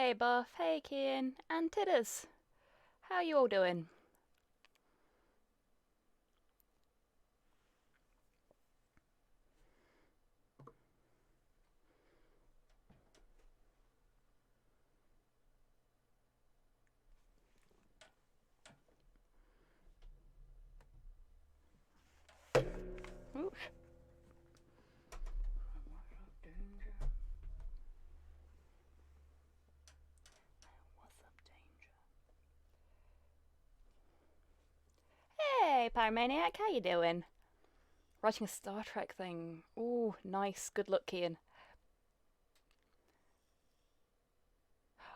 Hey Buff, hey Kian, and Tidders. How you all doing? Oof. What's up, danger? Hey Pyromaniac, how you doing? Writing a Star Trek thing. Ooh, nice. Good luck, Kian.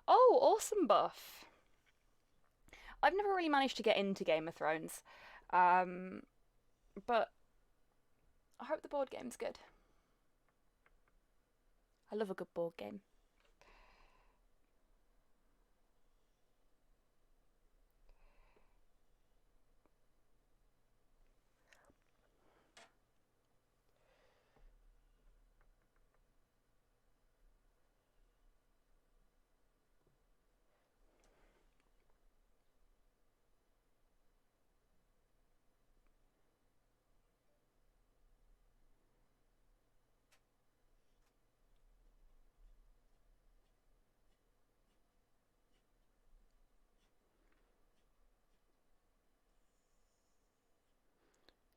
Oh, awesome Buff. I've never really managed to get into Game of Thrones, but I hope the board game's good. I love a good board game.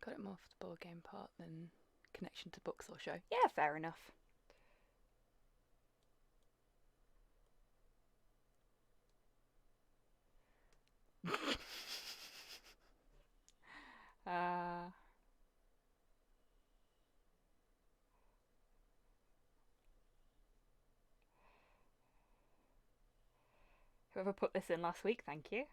Got it more for the board game part than connection to books or show. Yeah, fair enough. uh... Whoever put this in last week, thank you.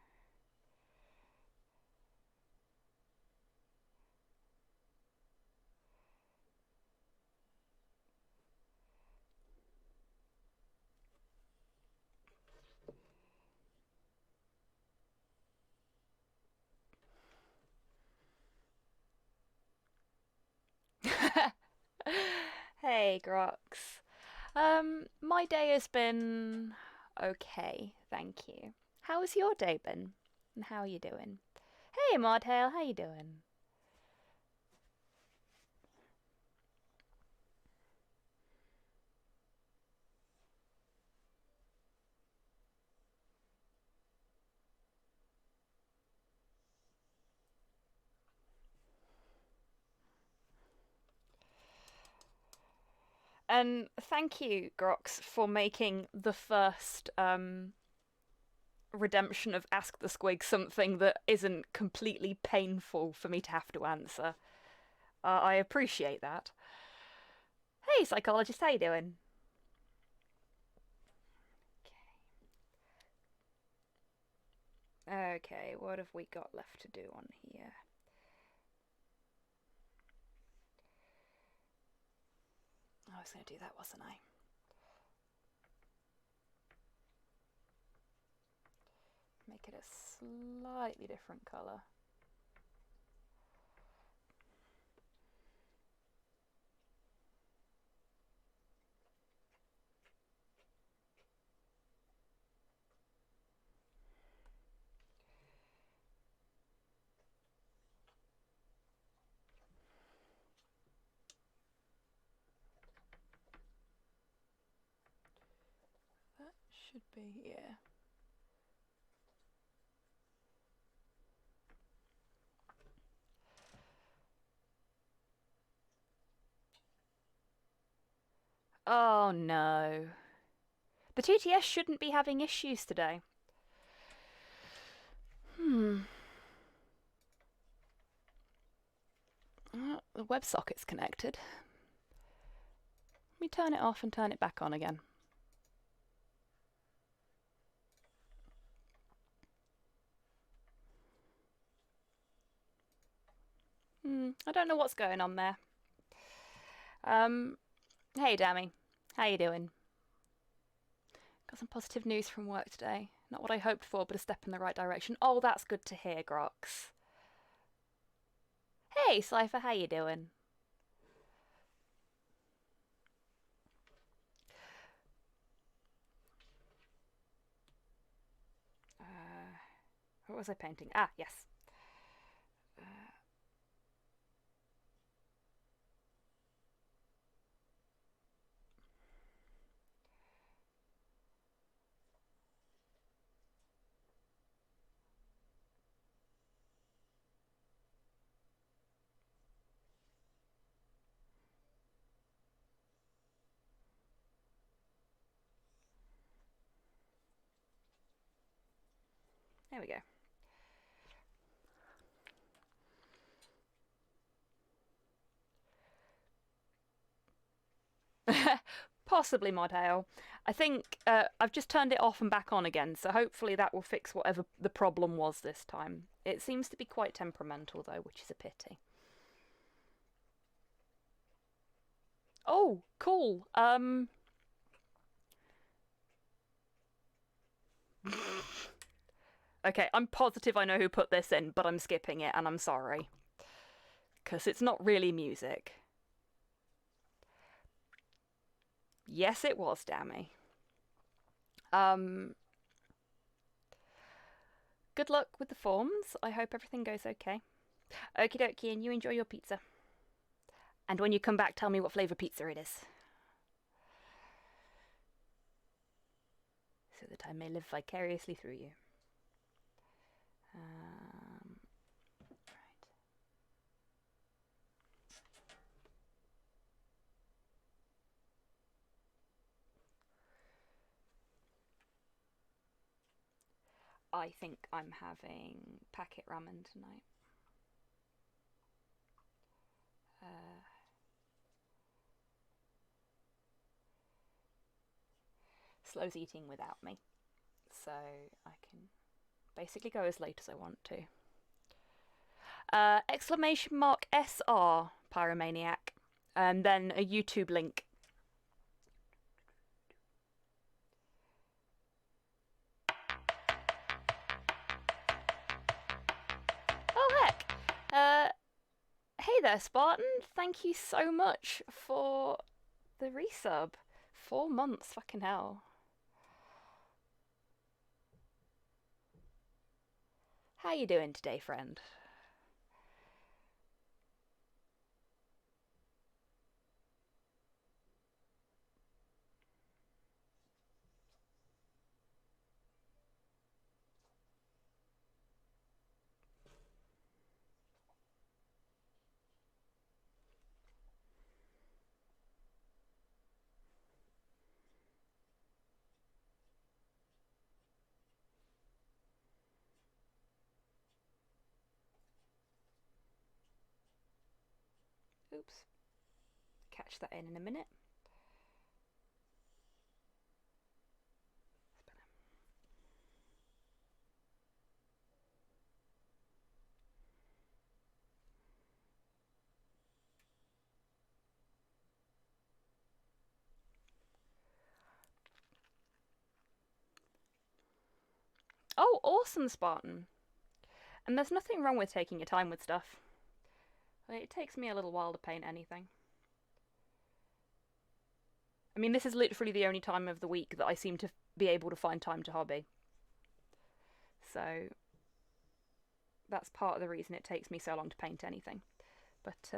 Hey, Grox. My day has been okay, thank you. How has your day been? And how are you doing? Hey, Mardale, how you doing? And thank you, Grox, for making the first redemption of Ask the Squig something that isn't completely painful for me to have to answer. I appreciate that. Hey, psychologist, how you doing? Okay, what have we got left to do on here? I was going to do that, wasn't I? Make it a slightly different colour. That should be, yeah. Oh no. The TTS shouldn't be having issues today. The WebSocket's connected. Let me turn it off and turn it back on again. I don't know what's going on there. Hey, Dammy. How you doing? Got some positive news from work today. Not what I hoped for, but a step in the right direction. Oh, that's good to hear, Grox. Hey, Cypher, how you doing? What was I painting? Ah, yes. There we go. Possibly Mod Hail. I think I've just turned it off and back on again, so hopefully that will fix whatever the problem was this time. It seems to be quite temperamental though, which is a pity. Oh, cool. Okay, I'm positive I know who put this in, but I'm skipping it and I'm sorry. Because it's not really music. Yes, it was, Dammy. Good luck with the forms. I hope everything goes okay. Okie dokie, and you enjoy your pizza. And when you come back, tell me what flavour pizza it is. So that I may live vicariously through you. Right. I think I'm having packet ramen tonight. Slow's eating without me, so I can basically go as late as I want to. Exclamation mark SR Pyromaniac, and then a YouTube link. Oh heck! Hey there, Spartan. Thank you so much for the resub. 4 months, fucking hell. How you doing today, friend? Oops. Catch that in a minute. Oh, awesome, Spartan. And there's nothing wrong with taking your time with stuff. It takes me a little while to paint anything. I mean, this is literally the only time of the week that I seem to be able to find time to hobby. So that's part of the reason it takes me so long to paint anything. But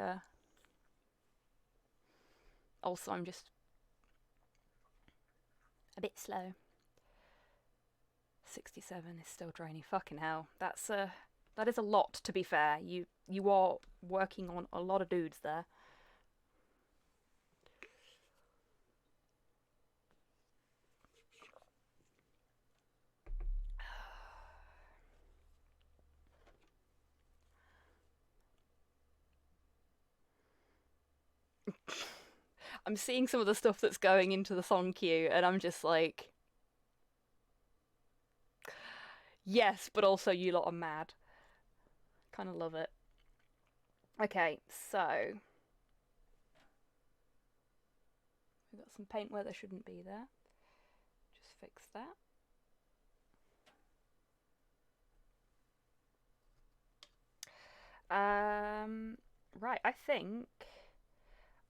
also I'm just a bit slow. 67 is still draining. Fucking hell. That is a lot, to be fair. You are working on a lot of dudes there. I'm seeing some of the stuff that's going into the song queue, and I'm just like, yes, but also you lot are mad. Kind of love it. Okay, so we've got some paint where there shouldn't be there. Just fix that. Right, I think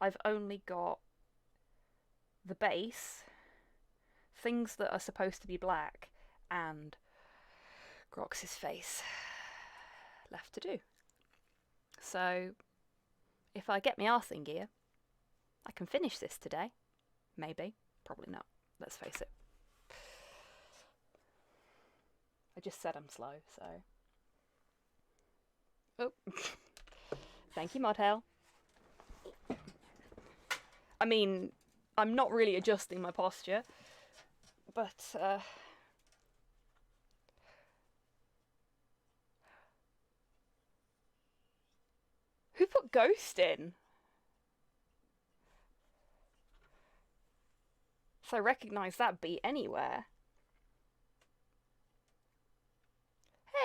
I've only got the base, things that are supposed to be black, and Grox's face left to do. So, if I get my arse in gear, I can finish this today. Maybe. Probably not. Let's face it. I just said I'm slow, so... Oh. Thank you, Modtail. I mean, I'm not really adjusting my posture, but, who put Ghost in? So I recognise that beat anywhere.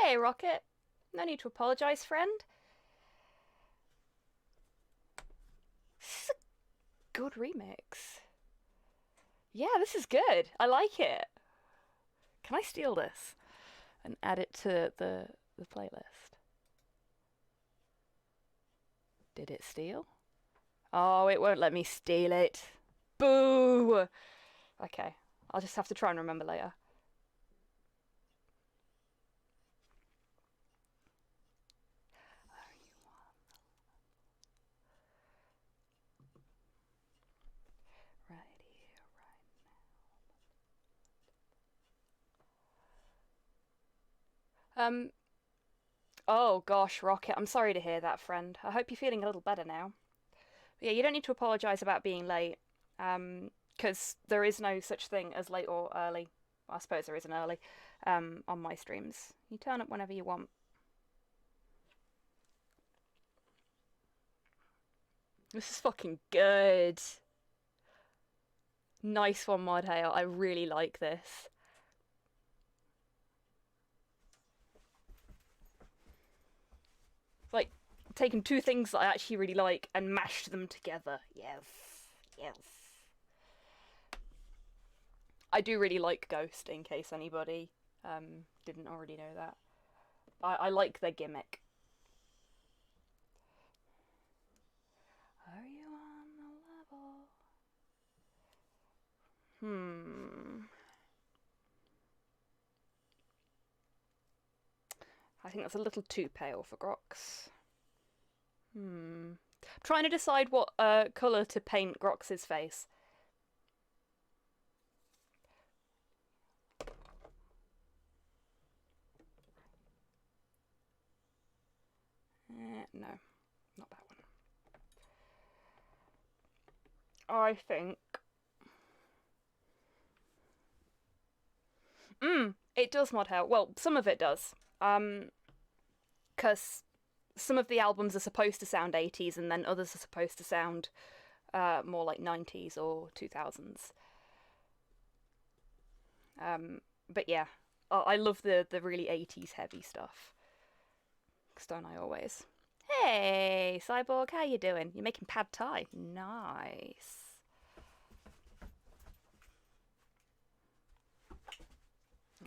Hey, Rocket. No need to apologise, friend. This is a good remix. Yeah, this is good. I like it. Can I steal this and add it to the playlist? Did it steal? Oh, it won't let me steal it. Boo! Okay, I'll just have to try and remember later. Right here, right now. Oh gosh, Rocket, I'm sorry to hear that, friend. I hope you're feeling a little better now. But yeah, you don't need to apologise about being late, because there is no such thing as late or early. Well, I suppose there isn't early, on my streams. You turn up whenever you want. This is fucking good. Nice one, Modhail. I really like this. Like, taking two things that I actually really like and mashed them together. Yes. Yes. I do really like Ghost, in case anybody didn't already know that. I like their gimmick. Are you on the level? I think that's a little too pale for Grox. I'm trying to decide what colour to paint Grox's face. No, not that one. I think... it does mod out. Well, some of it does. Because some of the albums are supposed to sound 80s and then others are supposed to sound more like 90s or 2000s. But yeah, I love the really 80s heavy stuff. Don't I always? Hey, Cyborg, how you doing? You're making pad thai. Nice.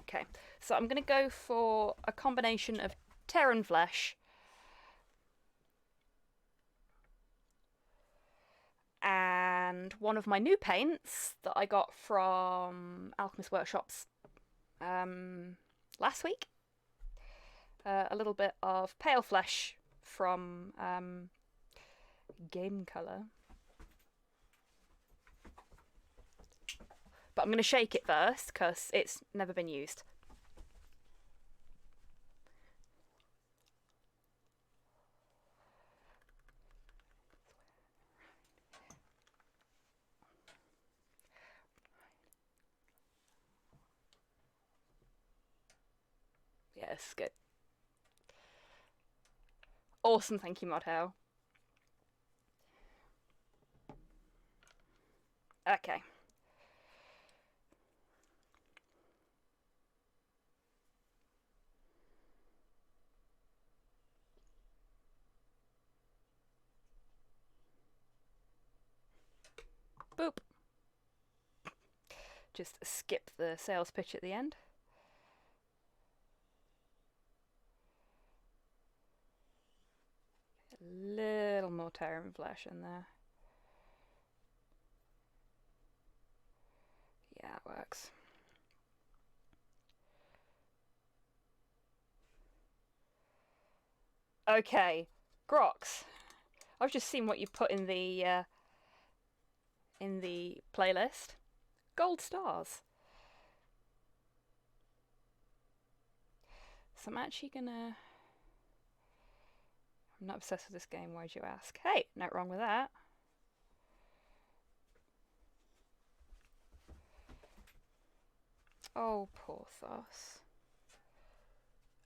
Okay, so I'm going to go for a combination of Terran Flesh and one of my new paints that I got from Alchemist Workshops last week. A little bit of Pale Flesh from Game Colour. But I'm going to shake it first because it's never been used. Yes, good. Awesome, thank you, Modhail. Okay. Boop. Just skip the sales pitch at the end. A little more Terran Flesh in there. Yeah, it works. Okay, Grox. I've just seen what you put in the playlist. Gold stars. So I'm actually gonna... I'm not obsessed with this game, why'd you ask? Hey, not wrong with that. Oh, Porthos.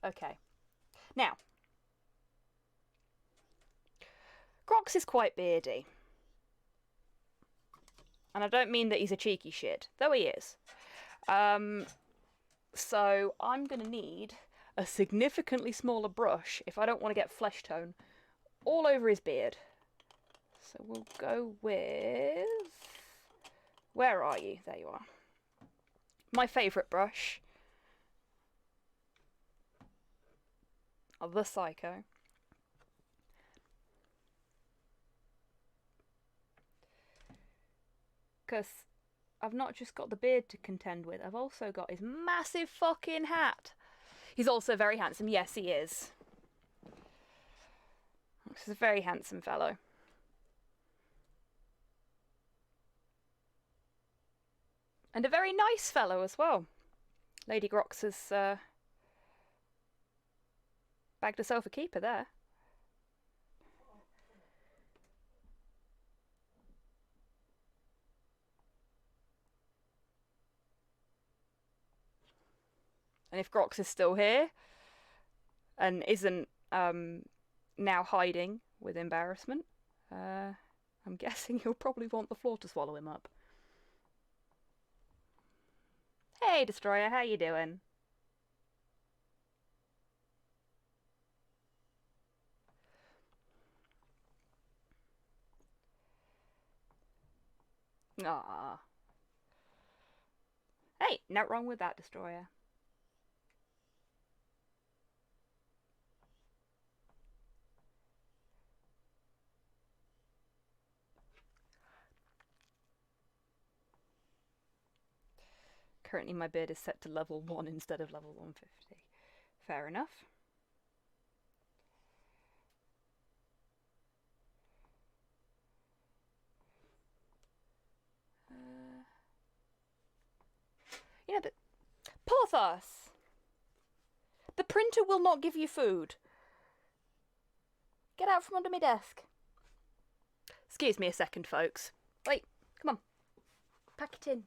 Okay. Now, Grox is quite beardy. And I don't mean that he's a cheeky shit, though he is. So I'm going to need a significantly smaller brush if I don't want to get flesh tone all over his beard. So we'll go with... Where are you? There you are. My favourite brush. Of the Psycho. Because I've not just got the beard to contend with, I've also got his massive fucking hat. He's also very handsome. Yes, he is. He's a very handsome fellow. And a very nice fellow as well. Lady Grox has bagged herself a keeper there. And if Grox is still here and isn't now hiding with embarrassment, I'm guessing he'll probably want the floor to swallow him up. Hey, Destroyer, how you doing? Ah. Hey, not wrong with that, Destroyer. Currently my beard is set to level 1 instead of level 150. Fair enough. You know, but Porthos! The printer will not give you food. Get out from under my desk. Excuse me a second, folks. Wait, come on. Pack it in.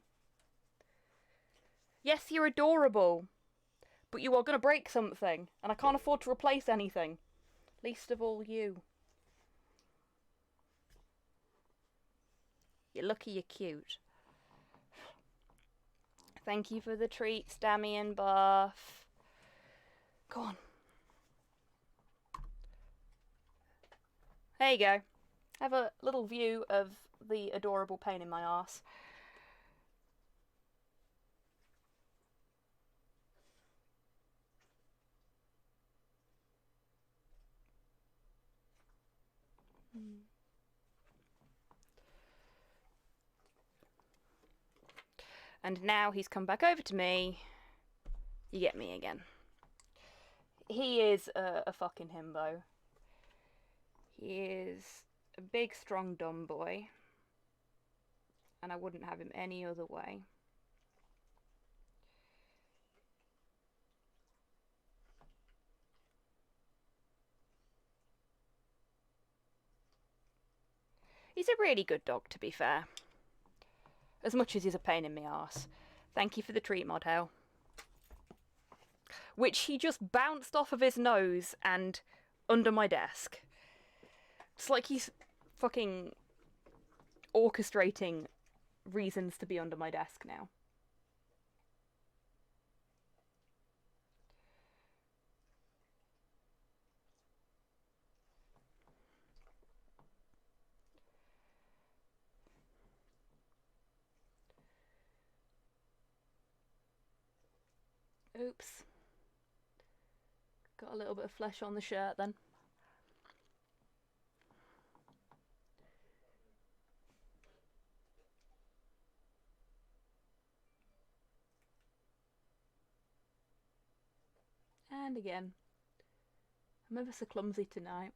Yes, you're adorable. But you are going to break something, and I can't afford to replace anything. Least of all you. You're lucky you're cute. Thank you for the treats, Damian Buff. Go on. There you go. Have a little view of the adorable pain in my arse. And now he's come back over to me. You get me again. He is a fucking himbo. He is a big, strong, dumb boy. And I wouldn't have him any other way. He's a really good dog, to be fair. As much as he's a pain in the arse. Thank you for the treat, Modhale. Which he just bounced off of his nose and under my desk. It's like he's fucking orchestrating reasons to be under my desk now. Oops. Got a little bit of flesh on the shirt then. And again. I'm ever so clumsy tonight.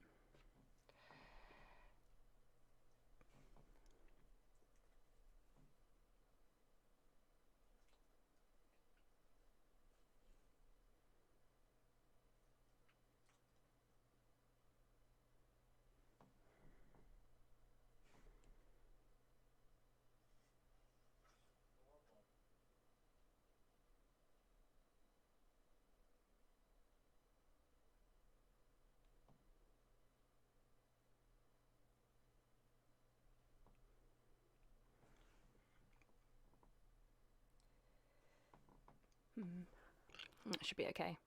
That should be okay.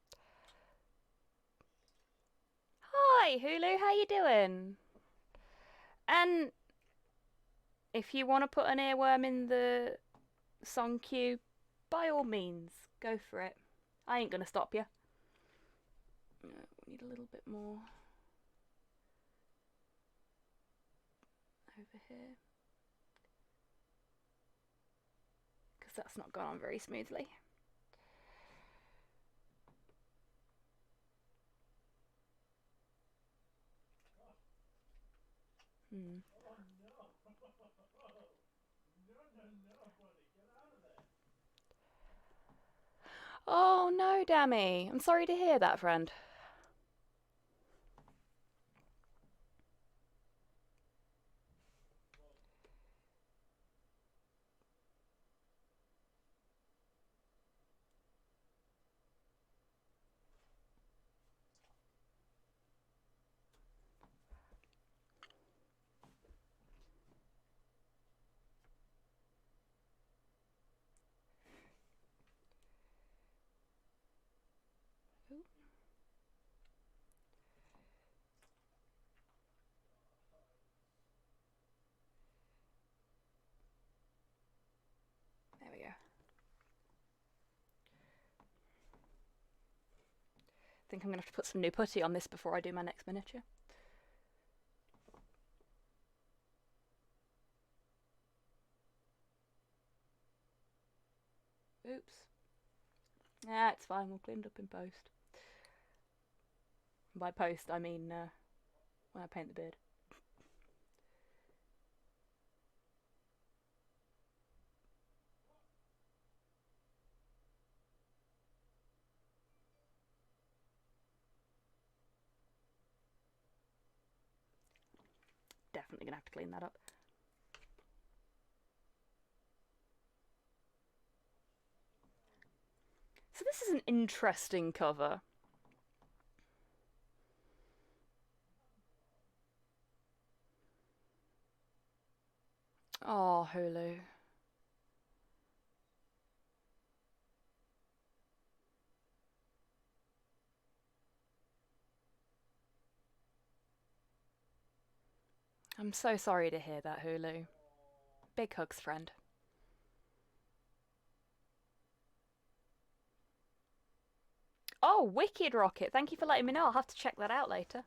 Hi, Hulu, how you doing? And if you want to put an earworm in the song queue, by all means, go for it. I ain't gonna stop you. We need a little bit more over here. Because that's not gone on very smoothly. Oh no, Dammy. I'm sorry to hear that, friend. There we go. I think I'm going to have to put some new putty on this before I do my next miniature. Oops. Yeah, it's fine. We'll clean it up in post. By post, I mean when I paint the beard. Definitely going to have to clean that up. So this is an interesting cover. Oh, Hulu. I'm so sorry to hear that, Hulu. Big hugs, friend. Oh, Wicked Rocket. Thank you for letting me know. I'll have to check that out later.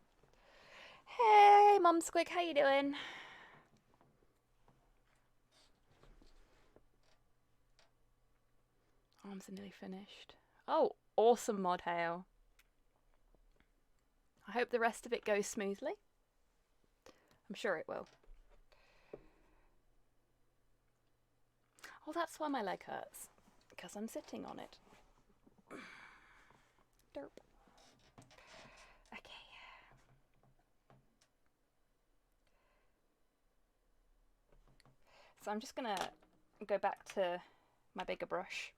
Hey, Mum Squig, how you doing? Arms are nearly finished. Oh, awesome, Mod Hail. I hope the rest of it goes smoothly. I'm sure it will. Oh, that's why my leg hurts. Because I'm sitting on it. Derp. Okay. So I'm just going to go back to my bigger brush.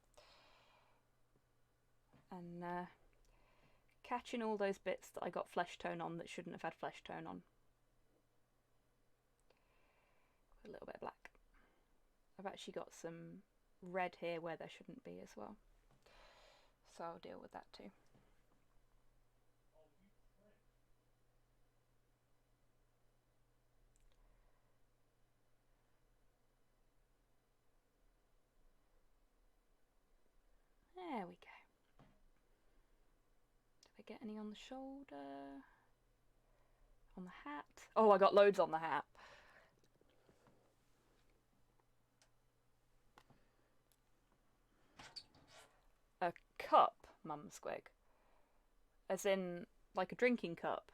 And catching all those bits that I got flesh tone on that shouldn't have had flesh tone on. A little bit of black. I've actually got some red here where there shouldn't be as well. So I'll deal with that too. There we go. Did I get any on the shoulder? On the hat? Oh, I got loads on the hat. A cup, Mum Squig. As in like a drinking cup.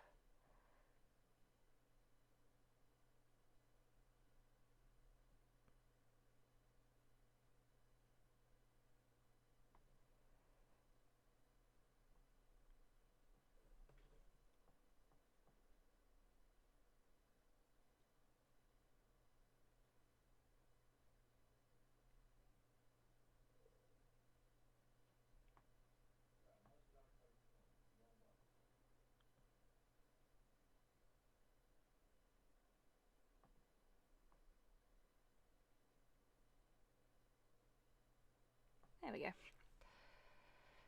There we go.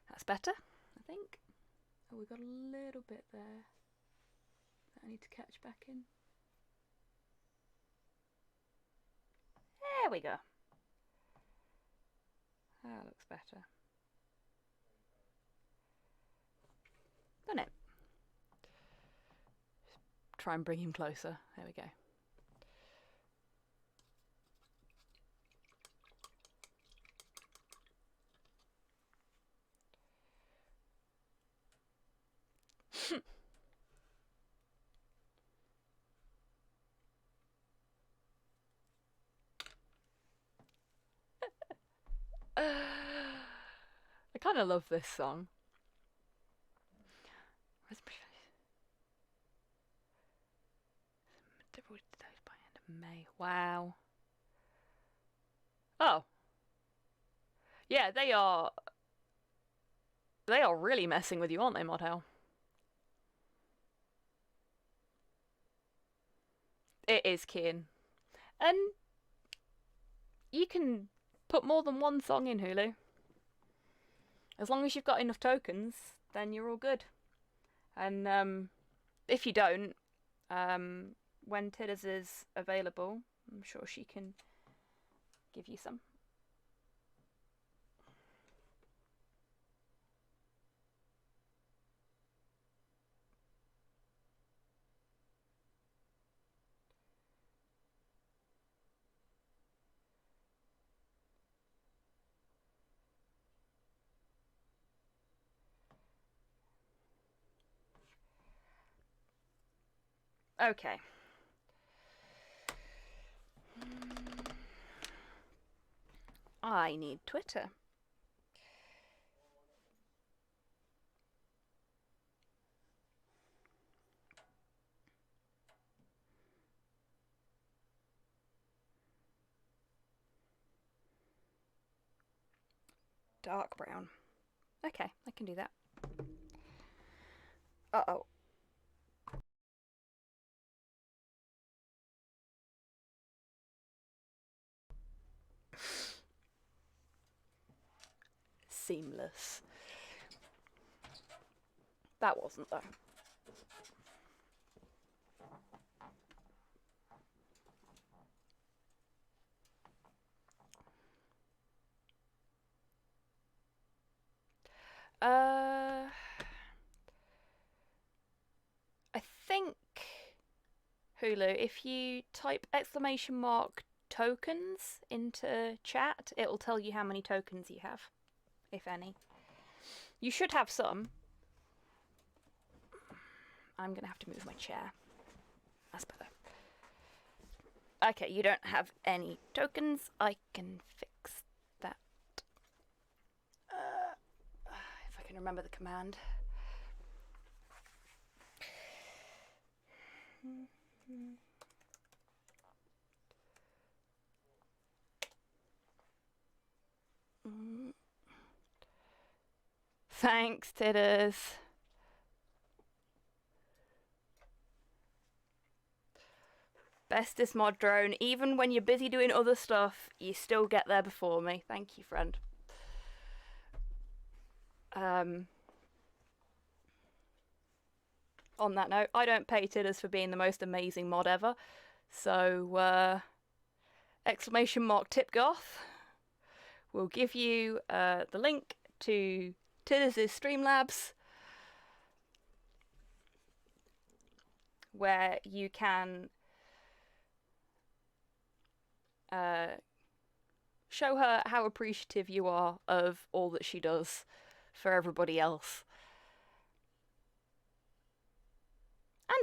That's better, I think. Oh, we got a little bit there that I need to catch back in. There we go. That looks better. Done it. Try and bring him closer. There we go. I kind of love this song. By end of May. Wow. Oh. Yeah, they are. They are really messing with you, aren't they, Model? It is Kian. And you can put more than one song in Hulu. As long as you've got enough tokens, then you're all good. And if you don't, when Tidders is available, I'm sure she can give you some. Okay. I need Twitter. Dark brown. Okay, I can do that. Uh-oh. Seamless. That wasn't, though. I think Hulu, if you type !tokens into chat, it'll tell you how many tokens you have, if any. You should have some. I'm gonna have to move my chair. That's better. Okay, you don't have any tokens. I can fix that. If I can remember the command. Thanks, Tidders. Bestest mod drone. Even when you're busy doing other stuff, you still get there before me. Thank you, friend. On that note, I don't pay Tidders for being the most amazing mod ever. So, !tipgoth will give you the link to Tidders' Streamlabs, where you can show her how appreciative you are of all that she does for everybody else.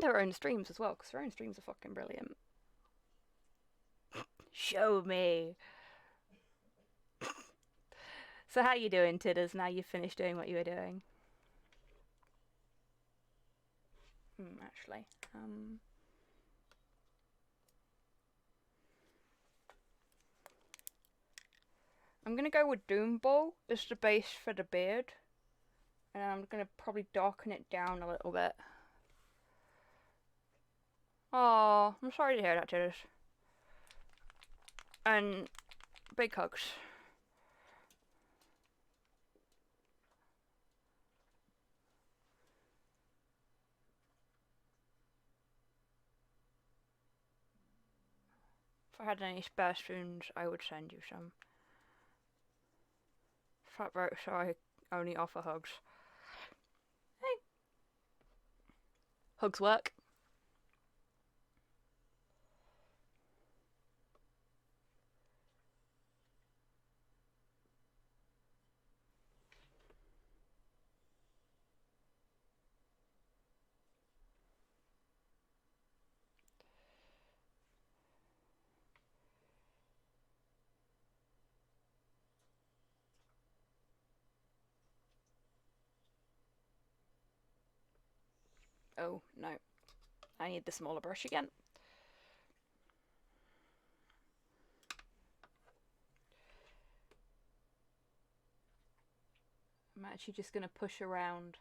And her own streams as well, because her own streams are fucking brilliant. Show me. So how you doing, Tidders, now you've finished doing what you were doing? Actually. I'm going to go with Doomball as the base for the beard. And I'm going to probably darken it down a little bit. Oh, I'm sorry to hear that, Tidders. And big hugs. If I had any spare spoons, I would send you some. Fat broke, so I only offer hugs. Hey. Hugs work. Oh, no. I need the smaller brush again. I'm actually just going to push around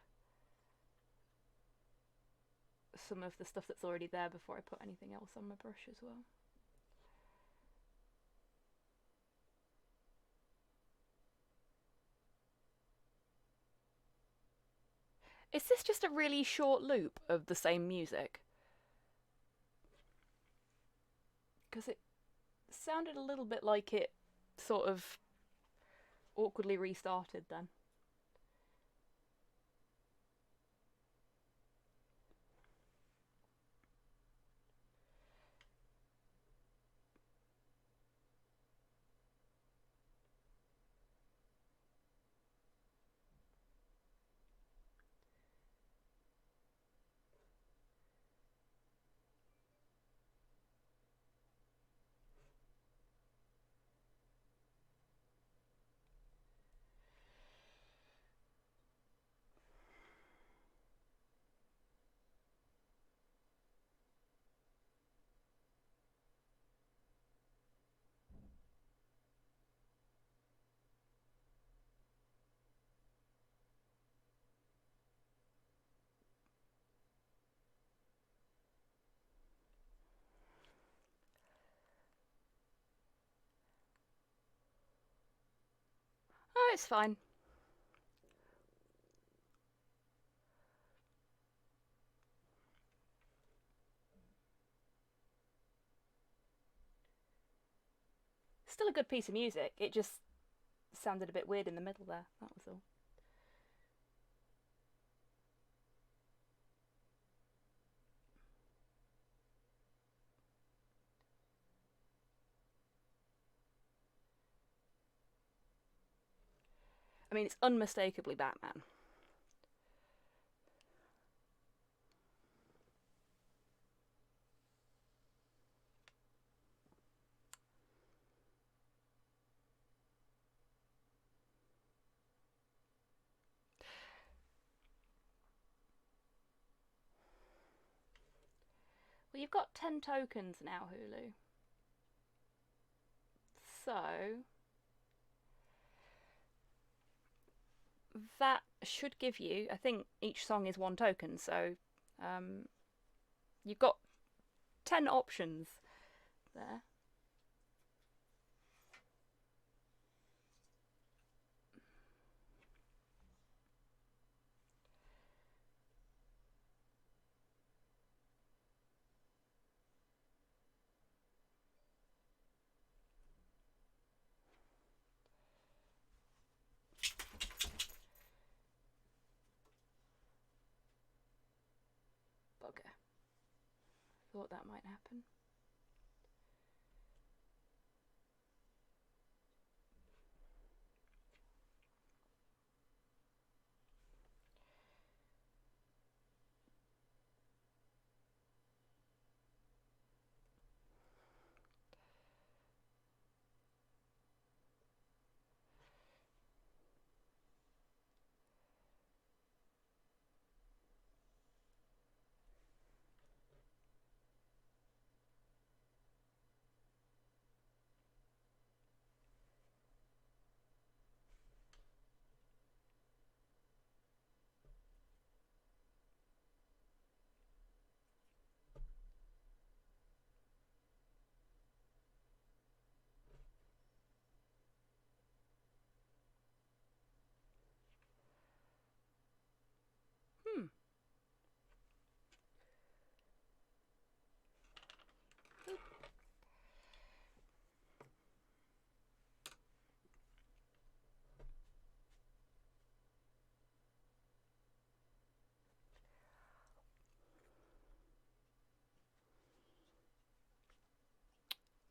some of the stuff that's already there before I put anything else on my brush as well. Is this just a really short loop of the same music? Because it sounded a little bit like it sort of awkwardly restarted then. Oh, it's fine. Still a good piece of music. It just sounded a bit weird in the middle there. That was all. I mean, it's unmistakably Batman. Well, you've got 10 tokens now, Hulu. So that should give you, I think each song is 1 token, so you've got 10 options there. Bugger. Thought that might happen.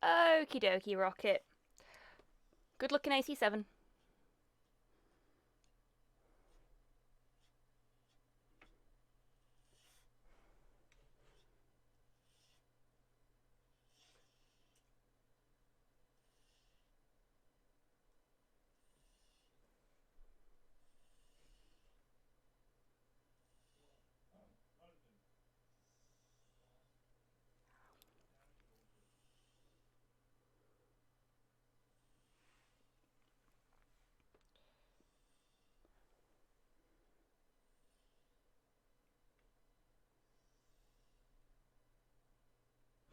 Okie dokie, Rocket. Good looking AC7.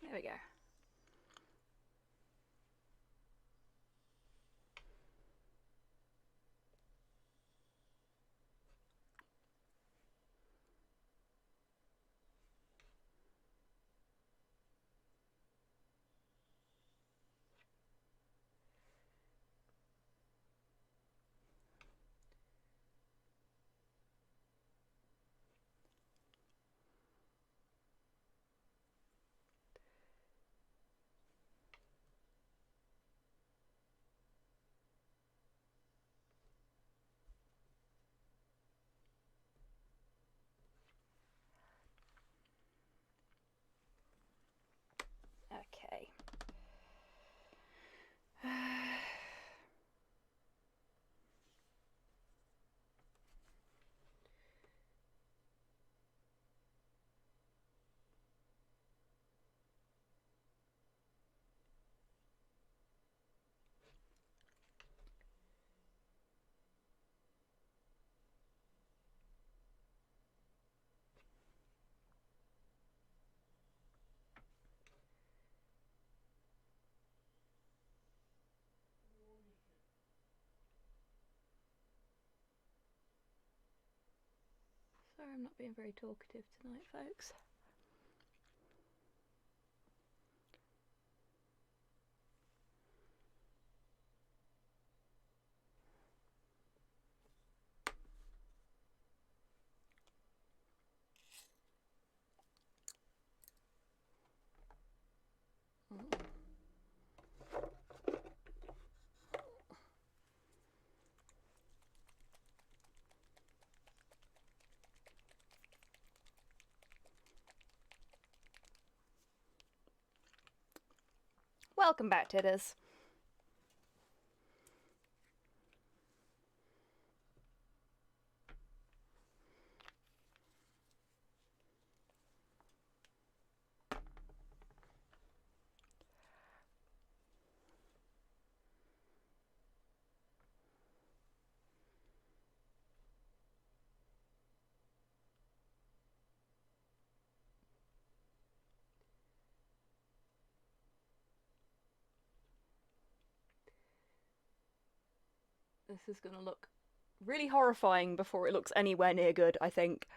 There we go. Okay. Sorry, I'm not being very talkative tonight, folks. Welcome back, Tidders. This is going to look really horrifying before it looks anywhere near good, I think.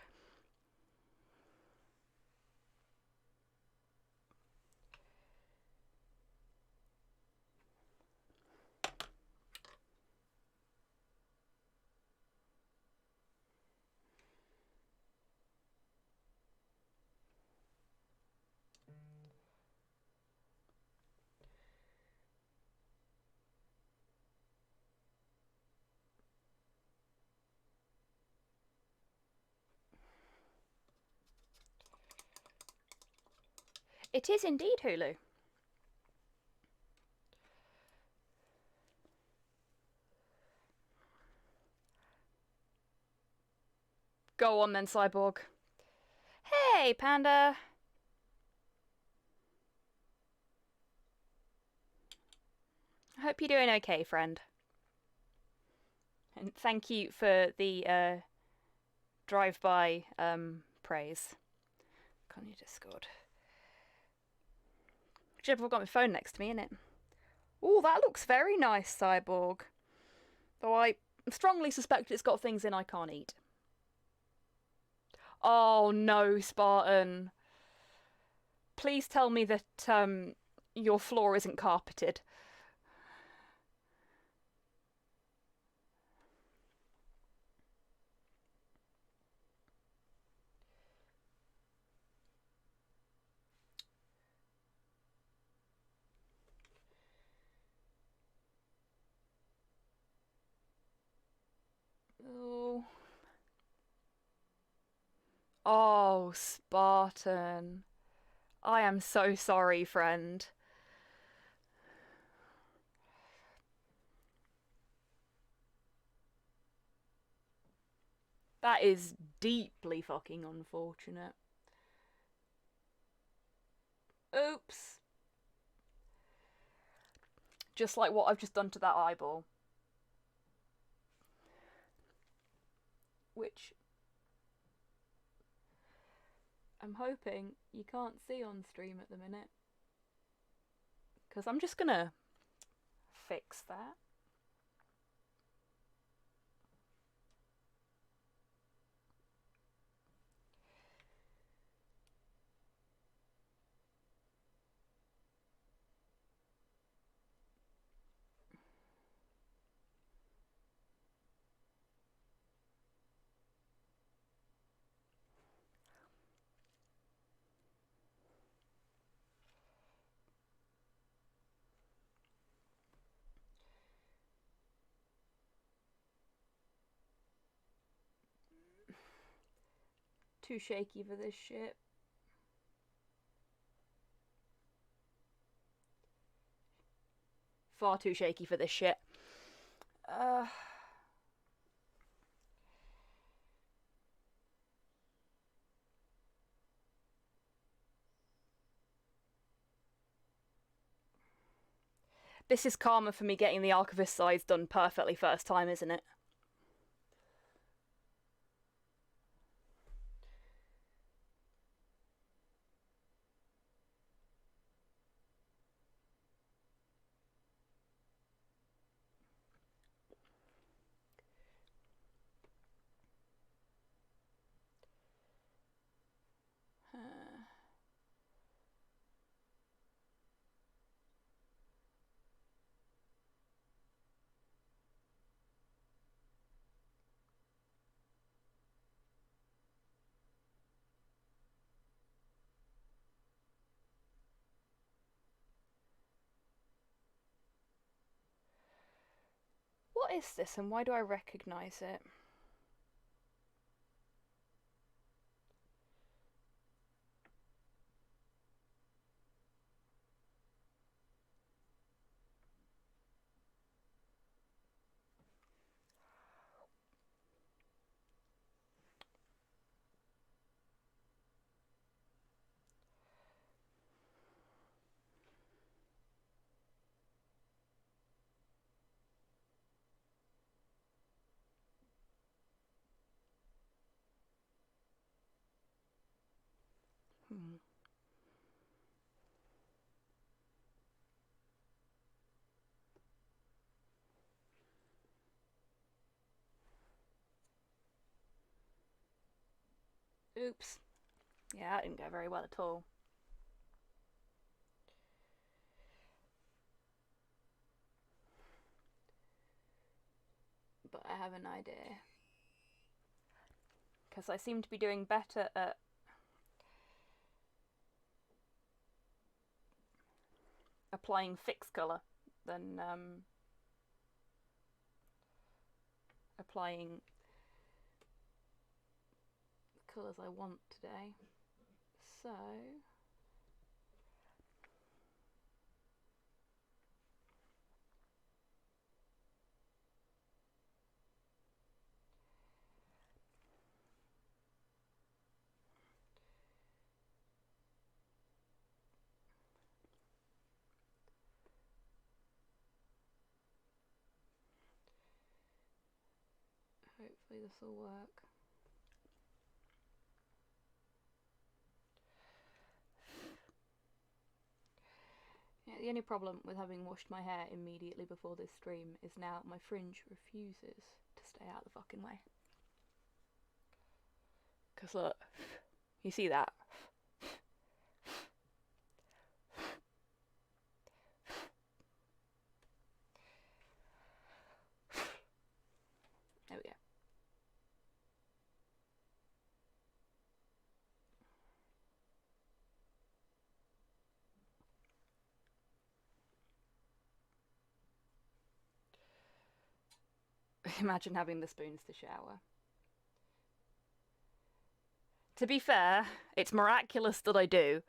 It is indeed Hulu. Go on then, Cyborg. Hey, Panda. I hope you're doing okay, friend. And thank you for the drive-by praise. On your Discord. I've got my phone next to me, innit? Oh, that looks very nice, Cyborg. Though I strongly suspect it's got things in I can't eat. Oh no, Spartan. Please tell me that your floor isn't carpeted. Oh. Oh, Spartan. I am so sorry, friend. That is deeply fucking unfortunate. Oops. Just like what I've just done to that eyeball. Which I'm hoping you can't see on stream at the minute. Because I'm just gonna fix that. Too shaky for this shit. Far too shaky for this shit. This is karma for me getting the Archivist sides done perfectly first time, isn't it? What is this and why do I recognise it? Oops. Yeah, that didn't go very well at all. But I have an idea. Because I seem to be doing better at applying fixed colour than applying the colours I want today. So hopefully this will work. Yeah, the only problem with having washed my hair immediately before this stream is now my fringe refuses to stay out of the fucking way. Because look, you see that? There we go. Imagine having the spoons to shower. To be fair, it's miraculous that I do.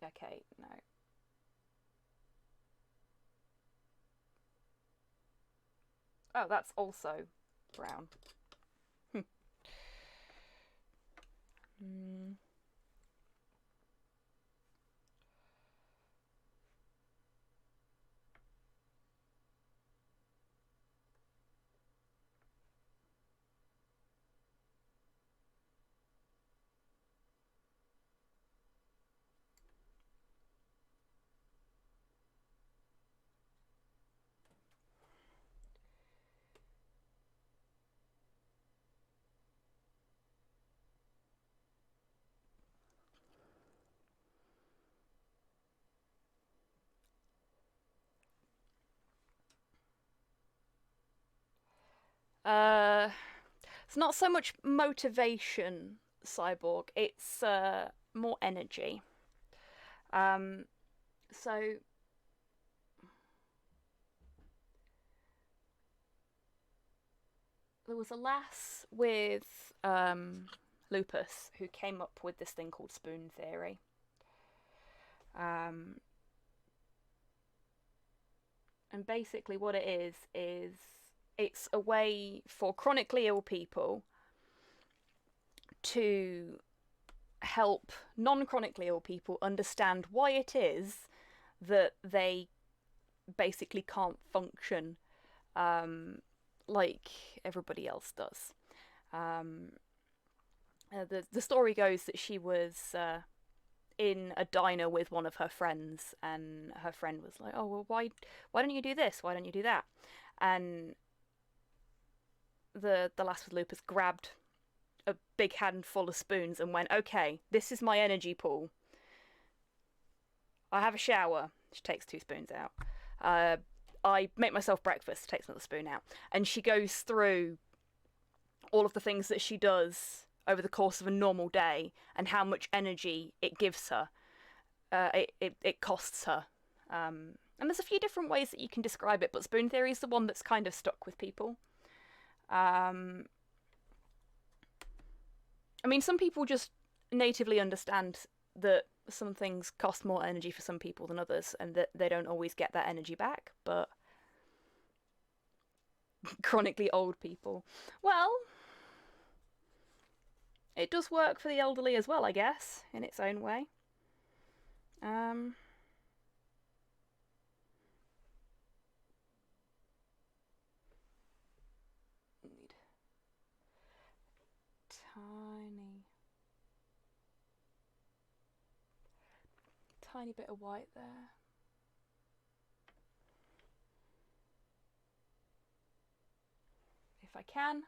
Okay, no. Oh, that's also brown. Hmm. It's not so much motivation, Cyborg. It's more energy. So there was a lass with lupus who came up with this thing called spoon theory. And basically, what it is it's a way for chronically ill people to help non-chronically ill people understand why it is that they basically can't function like everybody else does. The story goes that she was in a diner with one of her friends, and her friend was like, "Oh well, why don't you do this? Why don't you do that?" And the lass with lupus grabbed a big handful of spoons and went, "Okay, this is my energy pool. I have a shower." She takes 2 spoons out. I make myself breakfast. Takes another spoon out, and she goes through all of the things that she does over the course of a normal day and how much energy it gives her. It costs her. And there's a few different ways that you can describe it, but spoon theory is the one that's kind of stuck with people. I mean, some people just natively understand that some things cost more energy for some people than others, and that they don't always get that energy back, but chronically old people, well, it does work for the elderly as well, I guess, in its own way. Need tiny bit of white there. If I can,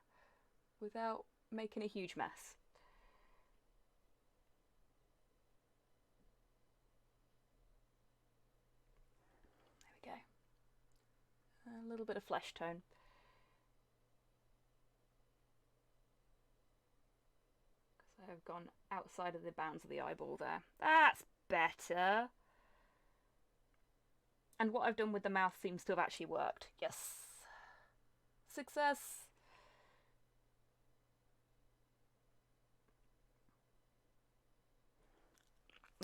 without making a huge mess. There we go. A little bit of flesh tone. Because I have gone outside of the bounds of the eyeball there. That's better. And what I've done with the mouth seems to have actually worked. Yes. Success.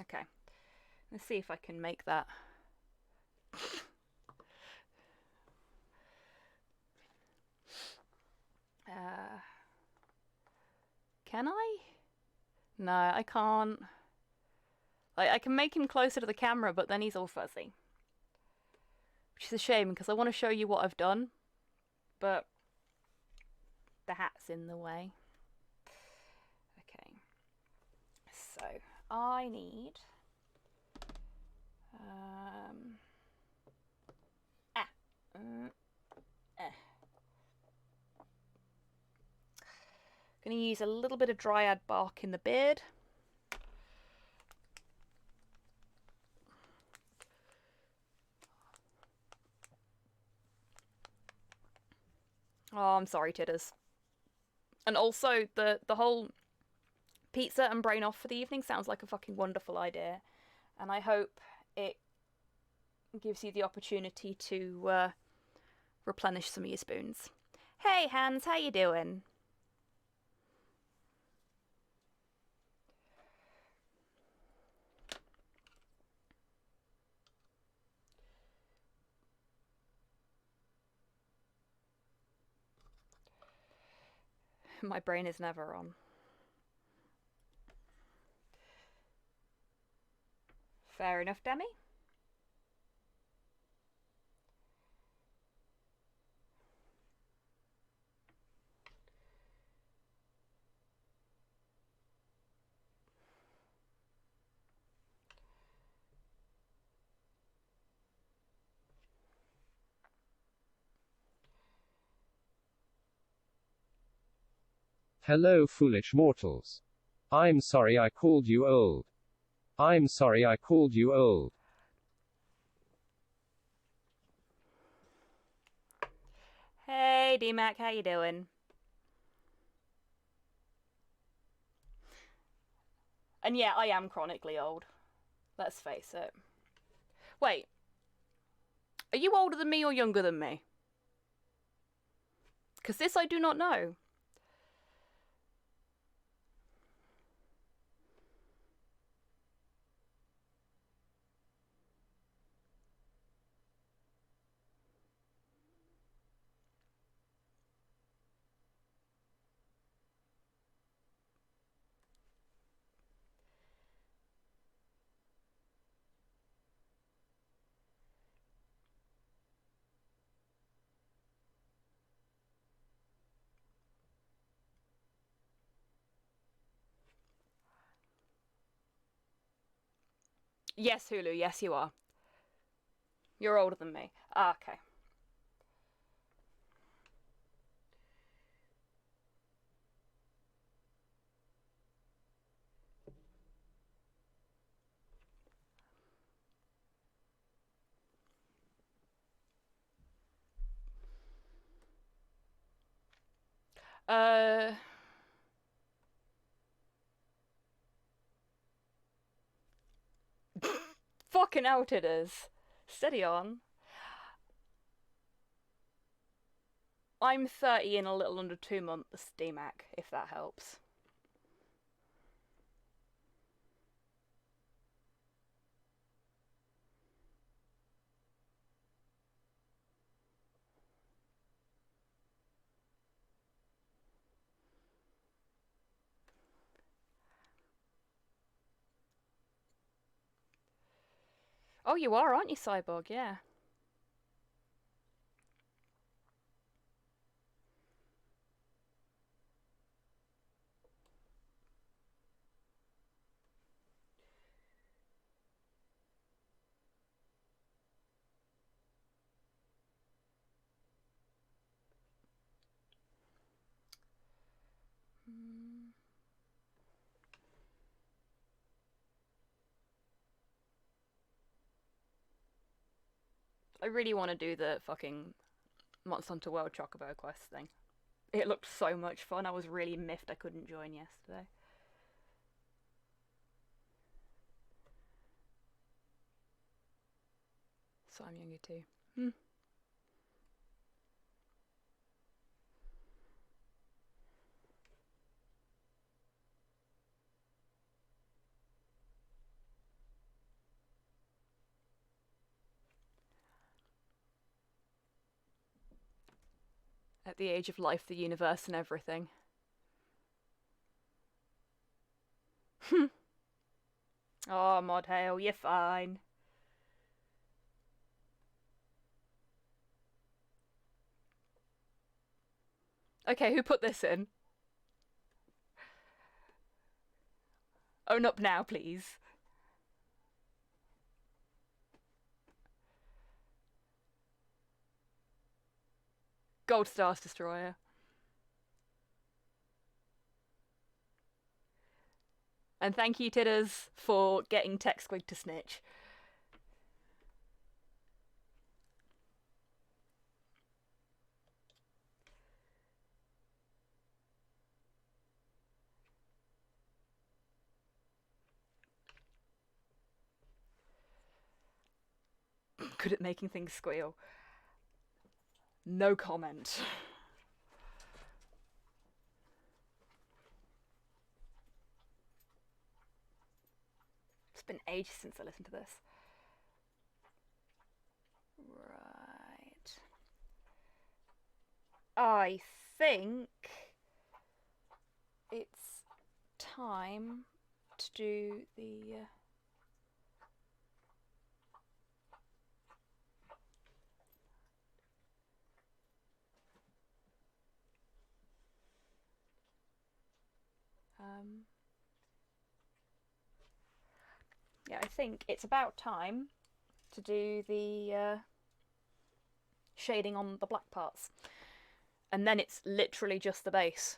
Okay. Let's see if I can make that. Can I? No, I can't. Like, I can make him closer to the camera, but then he's all fuzzy. Which is a shame, because I want to show you what I've done. But the hat's in the way. Okay. So, I need... Going to use a little bit of dryad bark in the beard. Oh, I'm sorry, Titters. And also, the whole pizza and brain off for the evening sounds like a fucking wonderful idea. And I hope it gives you the opportunity to replenish some of your spoons. Hey, Hans, how you doing? My brain is never on. Fair enough, Demi. Hello, foolish mortals. I'm sorry I called you old. I'm sorry I called you old. Hey, D-Mac, how you doing? And yeah, I am chronically old. Let's face it. Wait. Are you older than me or younger than me? Because this I do not know. Yes, Hulu, yes you are. You're older than me. Ah, okay. Uh... Fucking out it is. Steady on. I'm 30 in a little under 2 months, D-Mac, if that helps. Oh, you are, aren't you, Cyborg? Yeah. I really want to do the fucking Monster Hunter World Chocobo quest thing. It looked so much fun. I was really miffed I couldn't join yesterday. So I'm younger too. At the age of life, the universe, and everything. Oh, Modhail, you're fine. Okay, who put this in? Own up now, please. Gold Stars Destroyer. And thank you, Titters, for getting Tech Squig to snitch. good at making things squeal. No comment. It's been ages since I listened to this. Right. I think it's time to do the yeah, I think it's about time to do the shading on the black parts. And then it's literally just the base.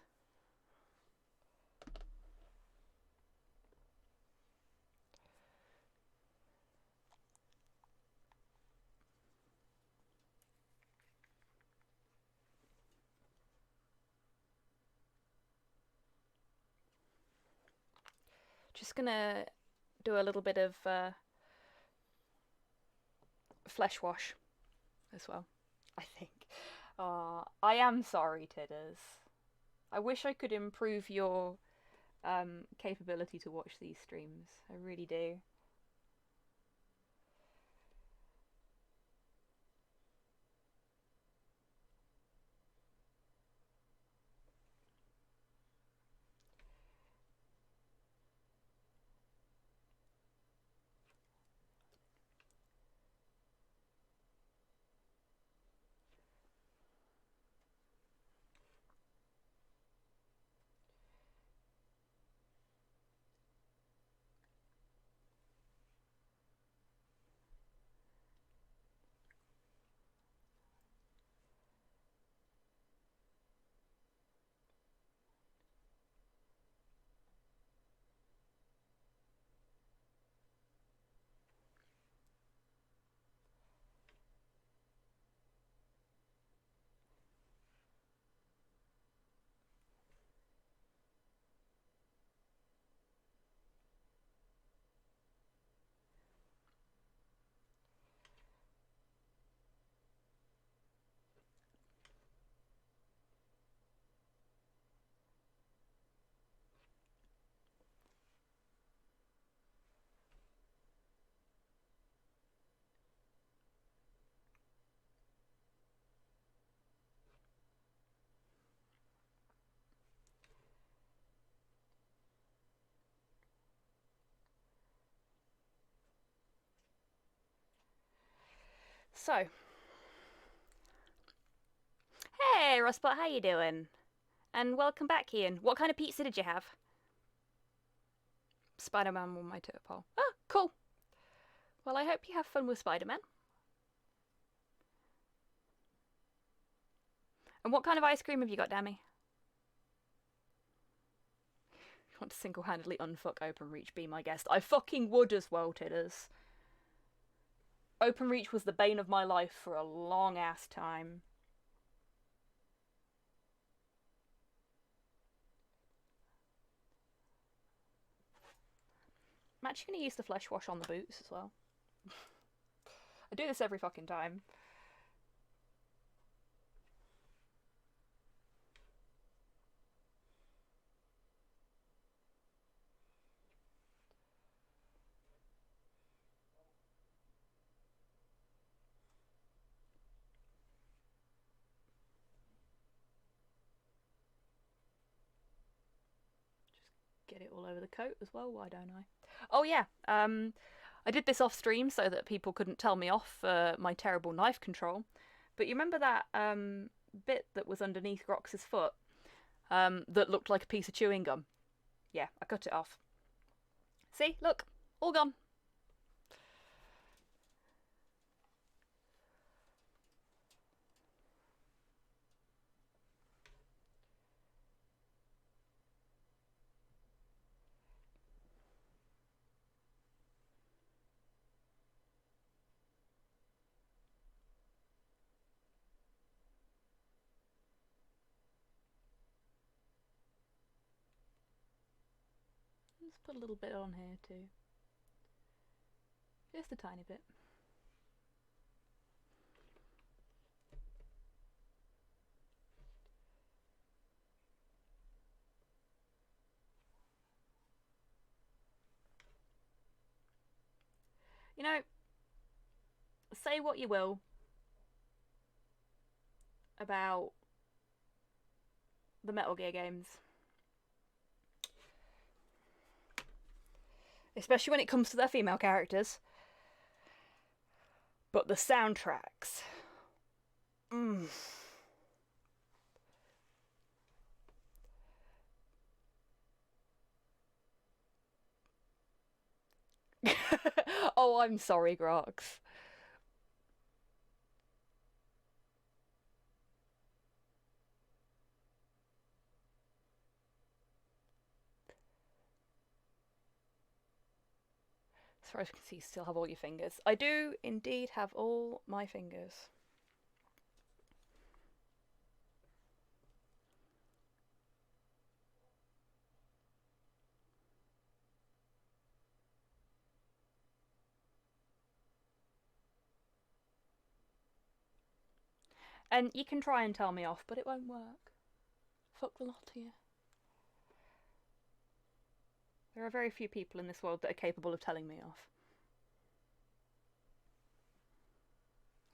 Just gonna do a little bit of flesh wash as well, I think. I am sorry, Tidders. I wish I could improve your capability to watch these streams. I really do. So, hey Rosspot, how you doing? And welcome back, Ian. What kind of pizza did you have? Spider-Man on my Twitter poll. Oh, cool. Well, I hope you have fun with Spider-Man. And what kind of ice cream have you got, Dammy? You want to single-handedly unfuck Openreach, be my guest. I fucking would as well, Tidders. Openreach was the bane of my life for a long-ass time. I'm actually going to use the flesh wash on the boots as well. I do this every fucking time. Get it all over the coat as well, why don't I? Oh yeah, I did this off stream so that people couldn't tell me off for my terrible knife control. But you remember that bit that was underneath Grox's foot that looked like a piece of chewing gum? Yeah, I cut it off. See, look, all gone. Let's put a little bit on here too. Just a tiny bit. You know, say what you will about the Metal Gear games, especially when it comes to their female characters, but the soundtracks. Mm. Oh, I'm sorry, Grox. As far as I can see, you still have all your fingers. I do indeed have all my fingers. And you can try and tell me off, but it won't work. Fuck the lot of you. There are very few people in this world that are capable of telling me off.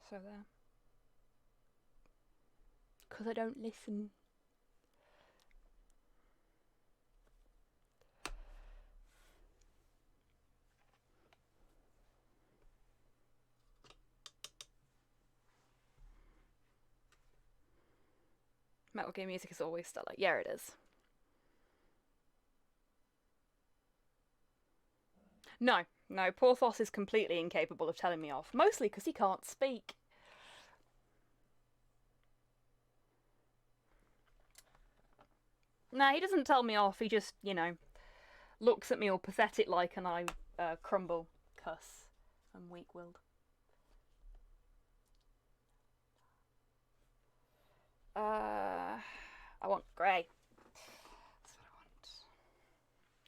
So there. Because I don't listen. Metal Gear music is always stellar. Yeah, it is. No, Porthos is completely incapable of telling me off. Mostly because he can't speak. Nah, he doesn't tell me off. He just, looks at me all pathetic like, and I crumble, cuss. I'm weak-willed. I want grey. That's what I want.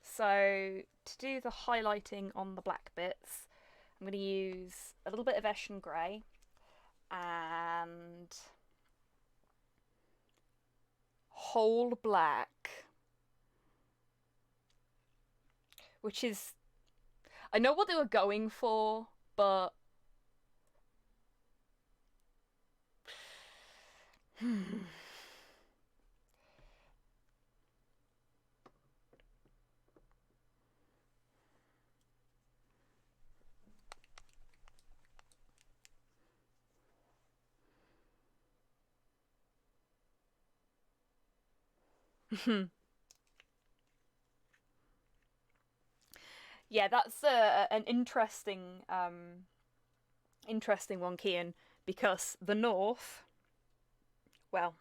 So, to do the highlighting on the black bits, I'm going to use a little bit of Eshin Grey and whole black, which is... I know what they were going for, but... Yeah, that's an interesting one, Kian, because the North, well,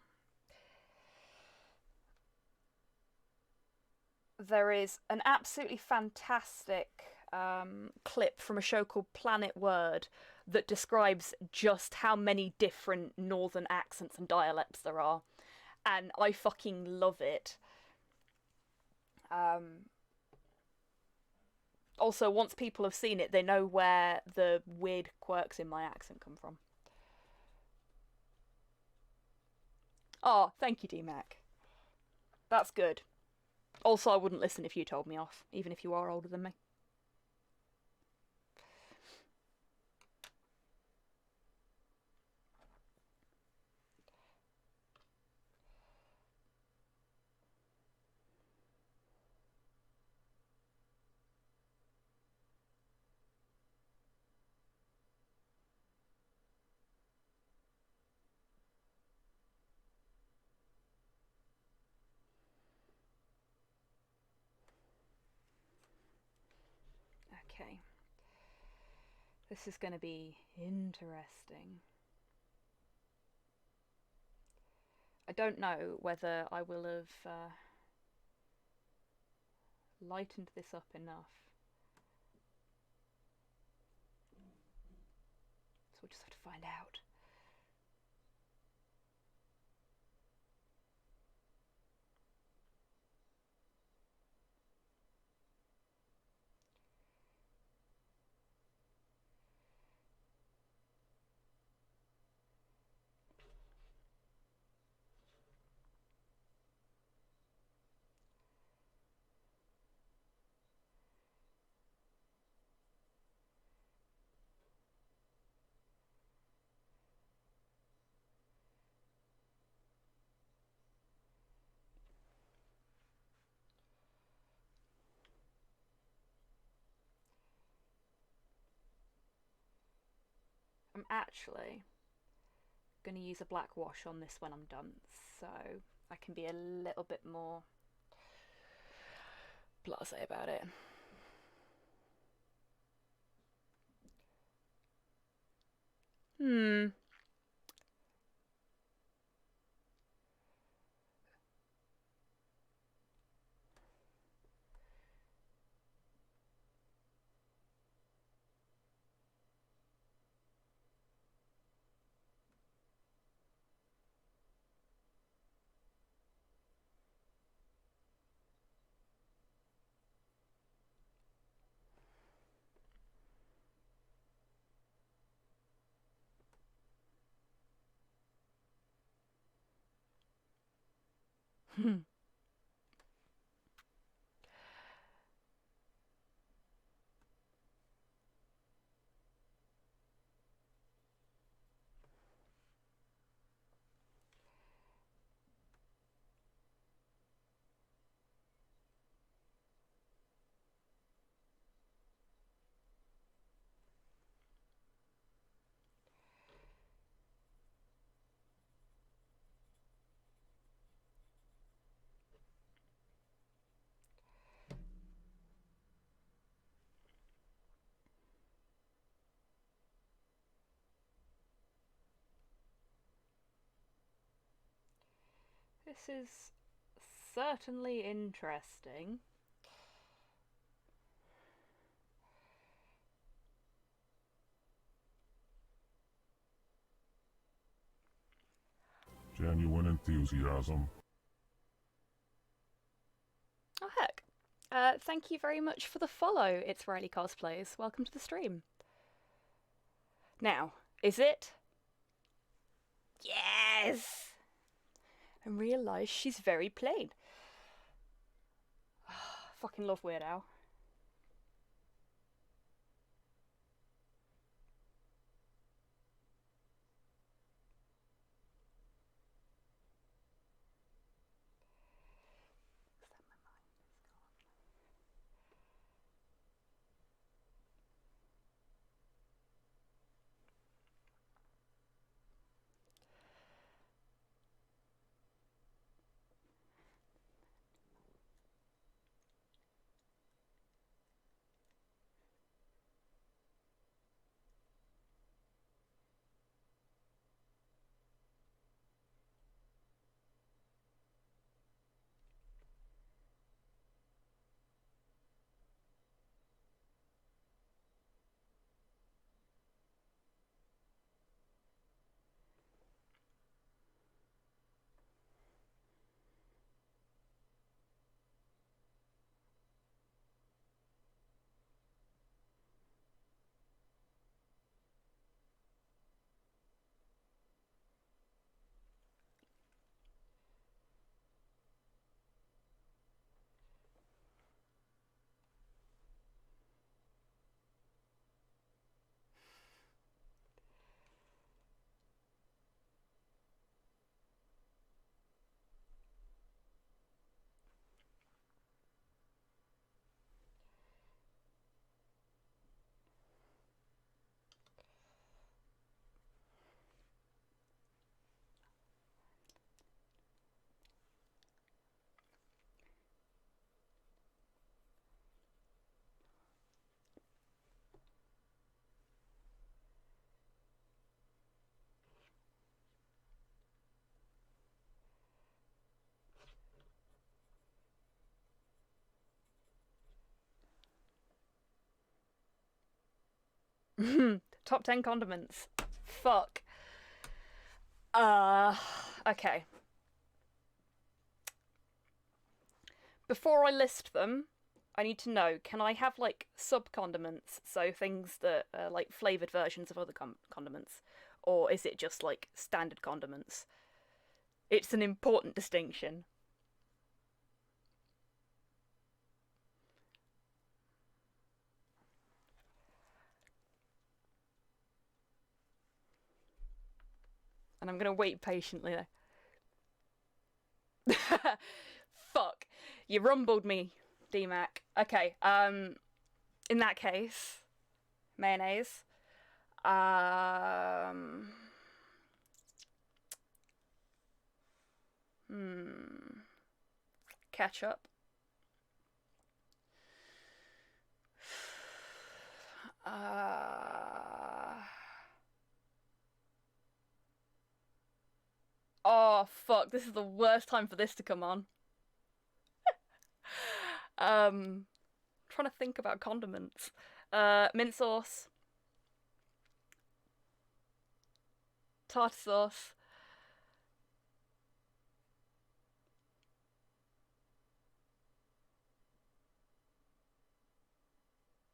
there is an absolutely fantastic clip from a show called Planet Word that describes just how many different northern accents and dialects there are, and I fucking love it. Also, once people have seen it, they know where the weird quirks in my accent come from. Oh, thank you, D-Mac. That's good. Also, I wouldn't listen if you told me off, even if you are older than me. Okay. This is going to be interesting. I don't know whether I will have lightened this up enough. So we'll just have to find out. I'm actually going to use a black wash on this when I'm done, so I can be a little bit more blasé about it. Hmm. This is certainly interesting. Genuine enthusiasm. Oh, heck. Thank you very much for the follow, It's Riley Cosplays. Welcome to the stream. Now, is it? Yes! And realise she's very plain. Fucking love Weird Al. Top 10 condiments. Fuck. Okay. Before I list them, I need to know, can I have like sub condiments, so things that are like flavoured versions of other condiments? Or is it just like standard condiments? It's an important distinction. And I'm gonna wait patiently there. Fuck. You rumbled me, DMAC. Okay, in that case, mayonnaise. Um. Hmm. Ketchup. Uh. Oh fuck! This is the worst time for this to come on. Trying to think about condiments. Mint sauce, tartar sauce.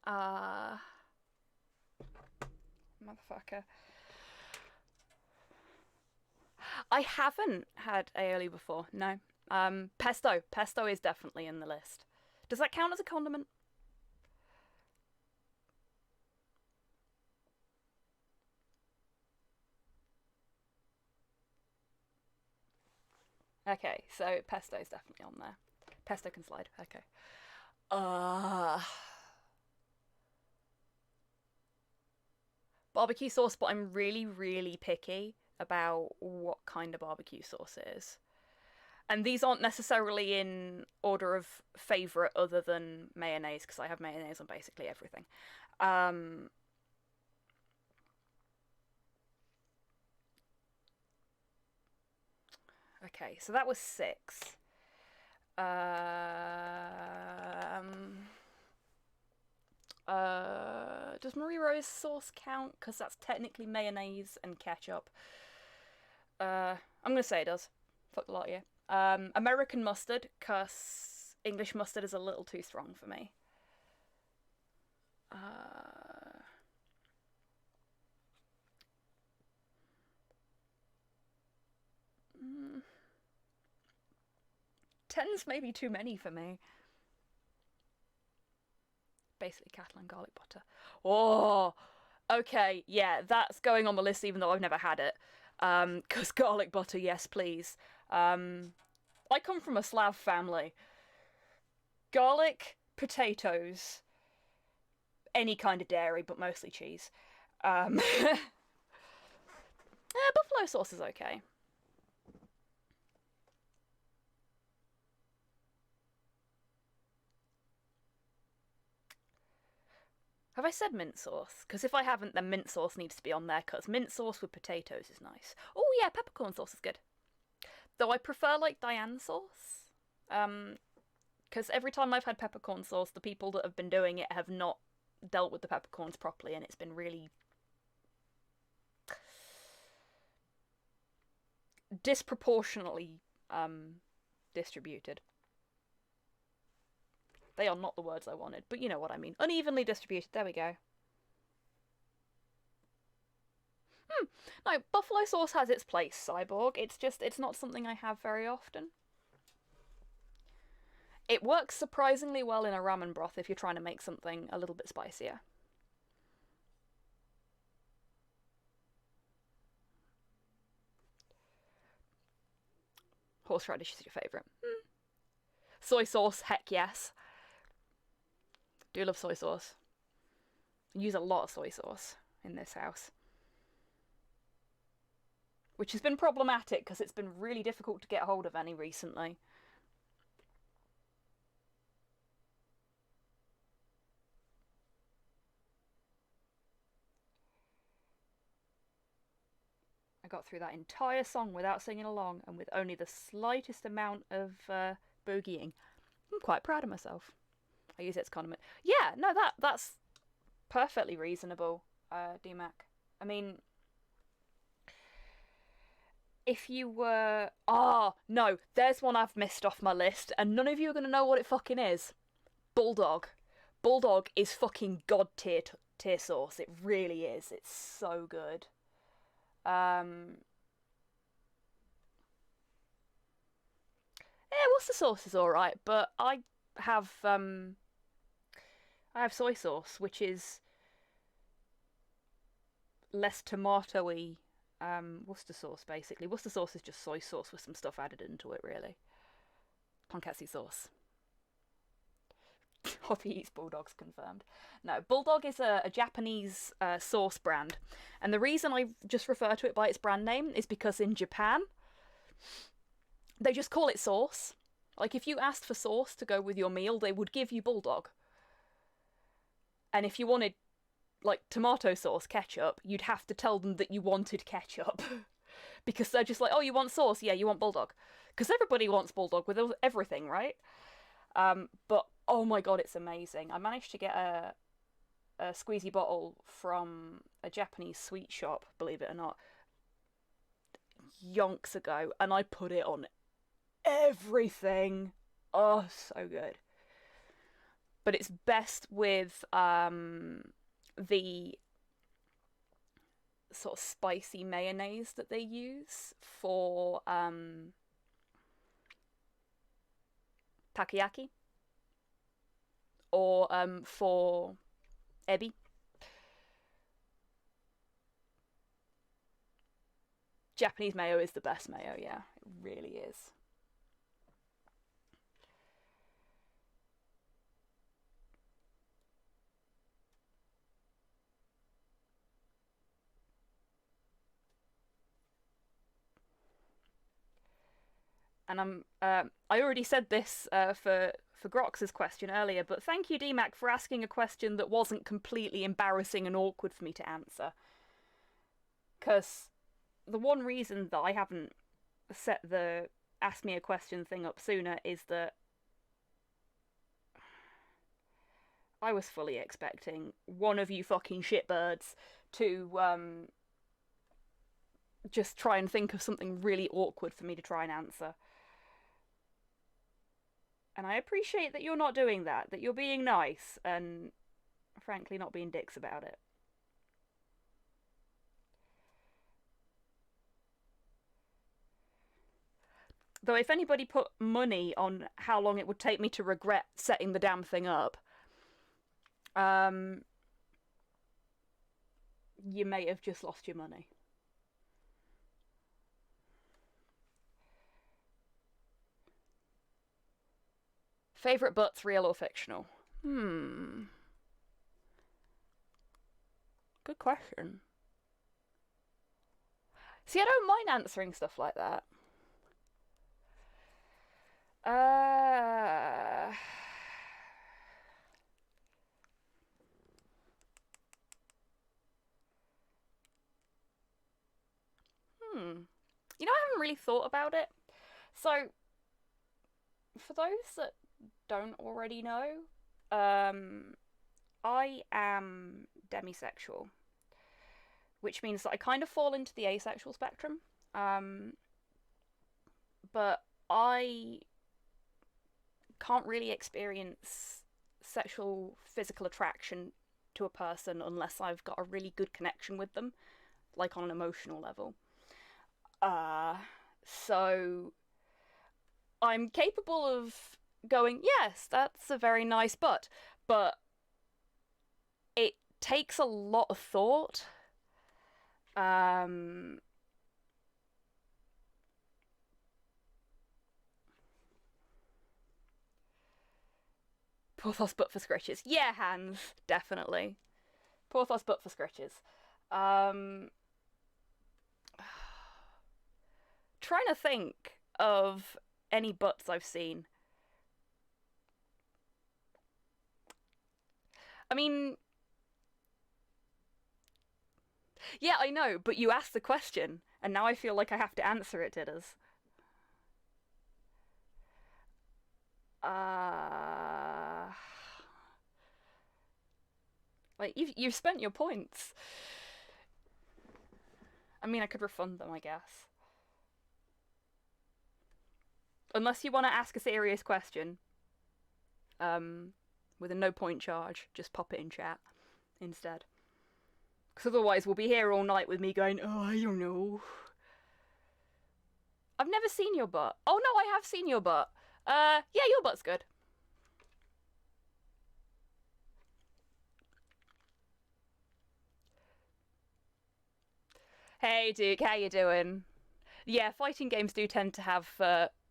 Uh, Motherfucker. I haven't had aioli before. No. Pesto. Pesto is definitely in the list. Does that count as a condiment? Okay, so pesto is definitely on there. Pesto can slide. Okay. Uh Barbecue sauce, but I'm really, really picky about what kind of barbecue sauce it is. And these aren't necessarily in order of favourite other than mayonnaise, because I have mayonnaise on basically everything. Um, okay, so that was 6. Um, does Marie Rose sauce count? Because that's technically mayonnaise and ketchup. I'm gonna say it does. Fuck the lot of you. American mustard, because English mustard is a little too strong for me. Uh, 10's maybe too many for me. Basically, cattle and garlic butter. Oh, okay, yeah, that's going on the list even though I've never had it. Because garlic butter, yes, please. I come from a Slav family. Garlic, potatoes, any kind of dairy, but mostly cheese. Buffalo sauce is okay. Have I said mint sauce? Because if I haven't, then mint sauce needs to be on there, because mint sauce with potatoes is nice. Oh yeah, peppercorn sauce is good. Though I prefer, like, Diane sauce. Because every time I've had peppercorn sauce, the people that have been doing it have not dealt with the peppercorns properly, and it's been really disproportionately distributed. They are not the words I wanted, but you know what I mean. Unevenly distributed. There we go. No, buffalo sauce has its place, Cyborg. It's not something I have very often. It works surprisingly well in a ramen broth if you're trying to make something a little bit spicier. Horseradish is your favourite. Soy sauce, heck yes. Do love soy sauce. Use a lot of soy sauce in this house. Which has been problematic because it's been really difficult to get hold of any recently. I got through that entire song without singing along and with only the slightest amount of boogieing. I'm quite proud of myself. I use it as condiment. Yeah, no, that's perfectly reasonable, DMAC. I mean, if you were... Oh, no, there's one I've missed off my list, and none of you are going to know what it fucking is. Bulldog. Bulldog is fucking god tier sauce. It really is. It's so good. Yeah, Worcester sauce is alright, but I have soy sauce, which is less tomatoey Worcester sauce, basically. Worcester sauce is just soy sauce with some stuff added into it, really. Tonkatsu sauce. Hoppy eats bulldogs confirmed. No, bulldog is a Japanese sauce brand, and the reason I just refer to it by its brand name is because in Japan they just call it sauce. Like if you asked for sauce to go with your meal, they would give you bulldog. And if you wanted like tomato sauce, ketchup, you'd have to tell them that you wanted ketchup. Because they're just like, oh, you want sauce? Yeah, you want bulldog. Because everybody wants bulldog with everything, right? But oh my god, it's amazing. I managed to get a squeezy bottle from a Japanese sweet shop, believe it or not, yonks ago, and I put it on everything. Oh, so good. But it's best with the sort of spicy mayonnaise that they use for takoyaki or for ebi. Japanese mayo is the best mayo, yeah, it really is. And I already said this for Grox's question earlier, but thank you, DMAC, for asking a question that wasn't completely embarrassing and awkward for me to answer. Because the one reason that I haven't set the ask me a question thing up sooner is that I was fully expecting one of you fucking shitbirds to just try and think of something really awkward for me to try and answer. And I appreciate that you're not doing that you're being nice and, frankly, not being dicks about it. Though if anybody put money on how long it would take me to regret setting the damn thing up, you may have just lost your money. Favourite butts, real or fictional? Good question. See, I don't mind answering stuff like that. You know, I haven't really thought about it. So, for those that don't already know, I am demisexual, which means that I kind of fall into the asexual spectrum. But I can't really experience sexual physical attraction to a person unless I've got a really good connection with them, like on an emotional level. So I'm capable of going, yes, that's a very nice butt, but it takes a lot of thought. Porthos butt for scritches. Yeah, hands, definitely. Porthos butt for scritches. Trying to think of any butts I've seen. I mean, yeah, I know, but you asked the question, and now I feel like I have to answer it, Tidders. Like, you've spent your points. I mean, I could refund them, I guess. Unless you want to ask a serious question, with a no point charge, just pop it in chat instead. Because otherwise we'll be here all night with me going, oh, I don't know. I've never seen your butt. Oh no, I have seen your butt. Yeah, your butt's good. Hey Duke, how you doing? Yeah, fighting games do tend to have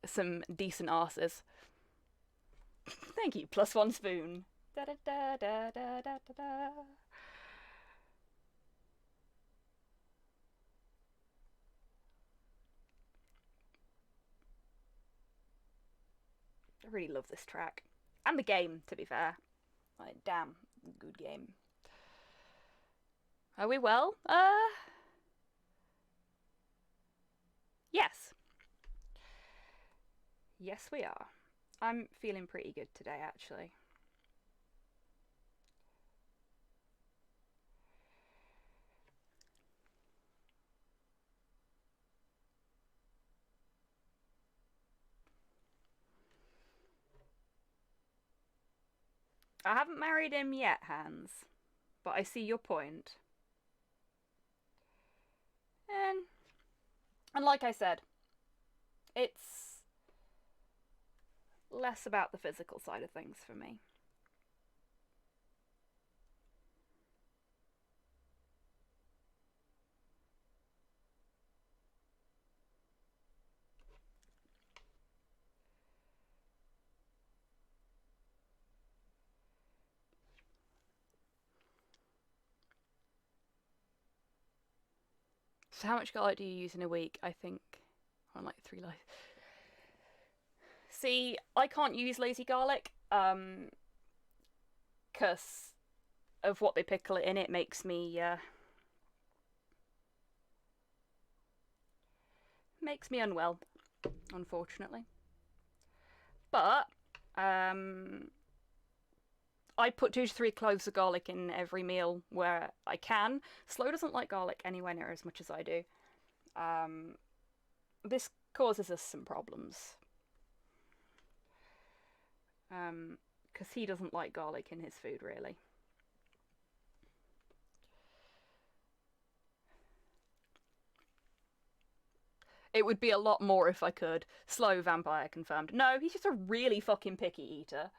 some decent arses. Thank you. +1 spoon. Da da da da da da da da. I really love this track. And the game, to be fair. Like, damn, good game. Are we well? Yes. Yes, we are. I'm feeling pretty good today, actually. I haven't married him yet, Hans, but I see your point. And like I said, it's less about the physical side of things for me. So how much garlic do you use in a week? I think on like 3 life. See, I can't use lazy garlic, because of what they pickle it in. It makes me unwell, unfortunately. But I put 2 to 3 cloves of garlic in every meal where I can. Slow doesn't like garlic anywhere near as much as I do. This causes us some problems. Because he doesn't like garlic in his food, really. It would be a lot more if I could. Slow vampire confirmed. No, he's just a really fucking picky eater.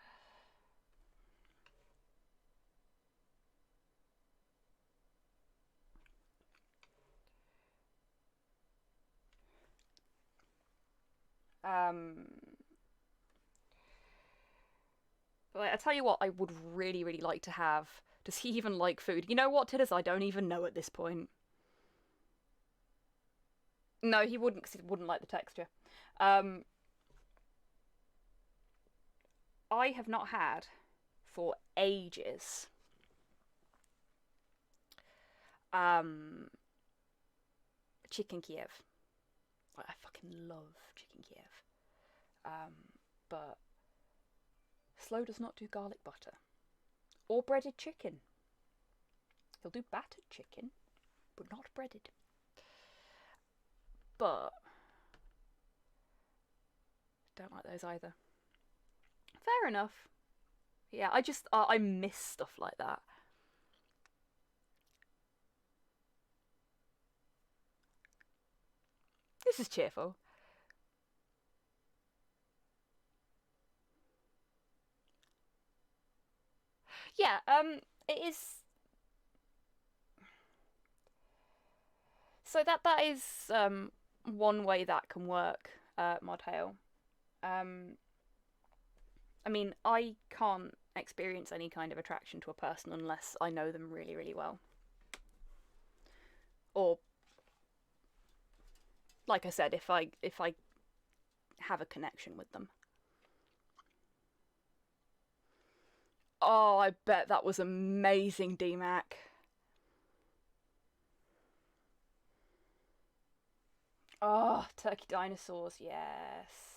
But I tell you what, I would really, really like to have. Does he even like food? You know what, Tidders? I don't even know at this point. No, he wouldn't, because he wouldn't like the texture. I have not had for ages chicken Kiev. I fucking love chicken Kiev. But Slow does not do garlic butter or breaded chicken. He'll do battered chicken, but not breaded. But don't like those either. Fair enough. Yeah, I miss stuff like that. This is cheerful. Yeah, it is. So that is one way that can work, Modhail. I mean, I can't experience any kind of attraction to a person unless I know them really, really well. Or, like I said, if I have a connection with them. Oh, I bet that was amazing, DMAC. Oh, turkey dinosaurs, yes.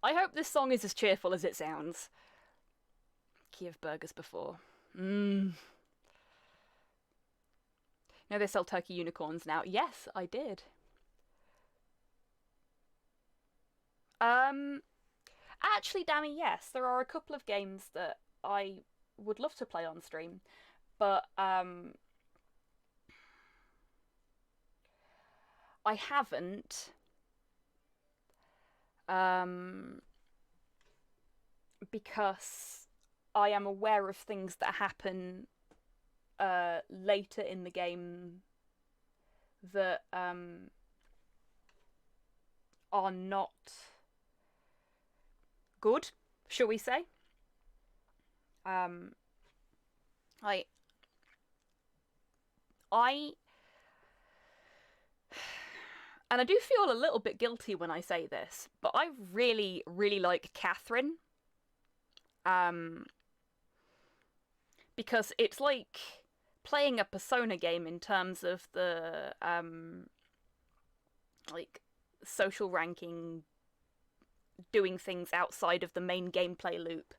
I hope this song is as cheerful as it sounds. Kiev burgers before. Mmm. No, they sell turkey unicorns now. Yes, I did. Um, Actually, Dammy, yes, there are a couple of games that I would love to play on stream, but I haven't. Um, because I am aware of things that happen later in the game that are not good, shall we say? Um, I I and I do feel a little bit guilty when I say this, but I really, really like Catherine. Um, because it's like playing a Persona game in terms of the like social ranking, doing things outside of the main gameplay loop.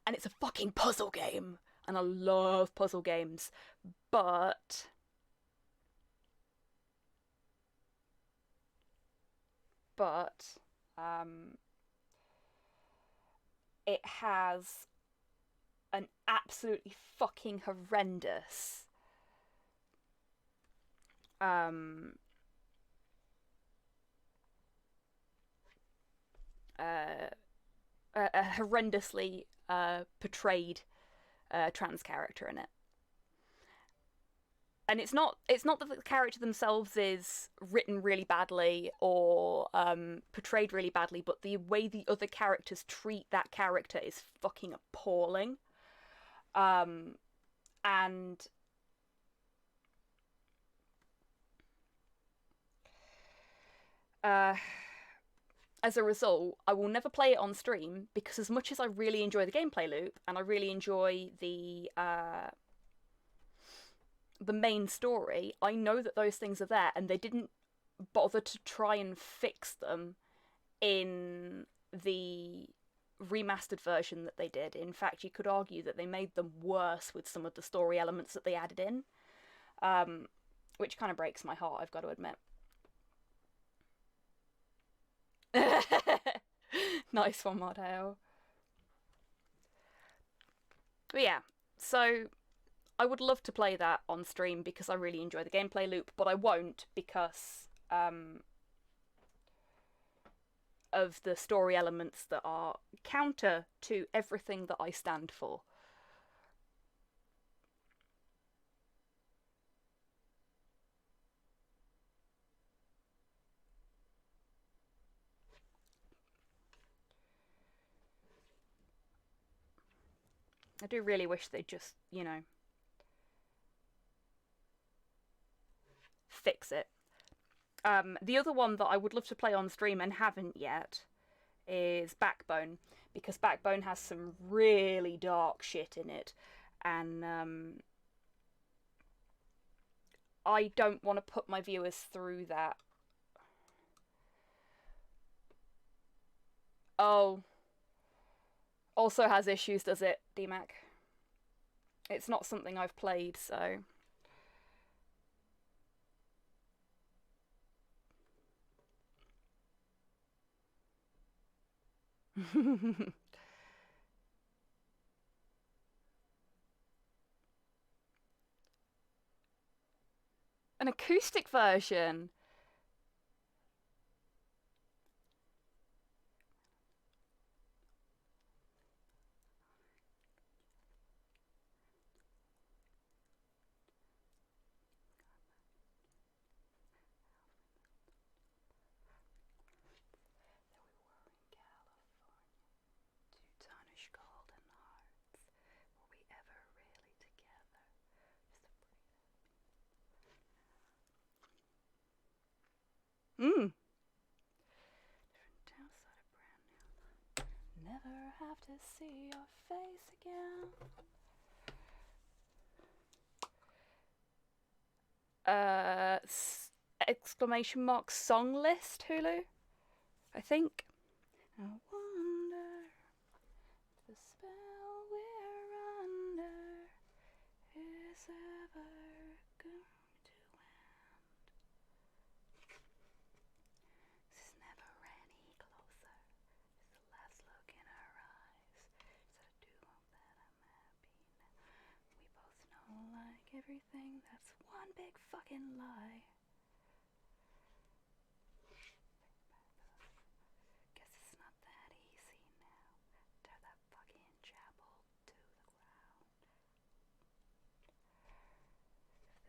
And it's a fucking puzzle game, and I love puzzle games, but but um it has an absolutely fucking horrendous um uh a horrendously portrayed trans character in it. And it's not that the character themselves is written really badly or portrayed really badly, but the way the other characters treat that character is fucking appalling. And uh, as a result, I will never play it on stream because as much as I really enjoy the gameplay loop and I really enjoy the main story, I know that those things are there, and they didn't bother to try and fix them in the remastered version that they did. In fact, you could argue that they made them worse with some of the story elements that they added in, which kind of breaks my heart, I've got to admit. Nice one, Mardale. But yeah, so I would love to play that on stream because I really enjoy the gameplay loop, but I won't because of the story elements that are counter to everything that I stand for. I do really wish they'd just, fix it. The other one that I would love to play on stream and haven't yet is Backbone, because Backbone has some really dark shit in it, and I don't want to put my viewers through that. Oh, also has issues, does it, DMAC? It's not something I've played, so... An acoustic version? Tarnish golden hearts. Were we ever really together? Mmm. Never have to see your face again. Exclamation mark song list, Hulu, I think. I wonder if the spell we're under is ever going everything, that's one big fucking lie. Guess it's not that easy now. Tear that fucking chapel to the ground.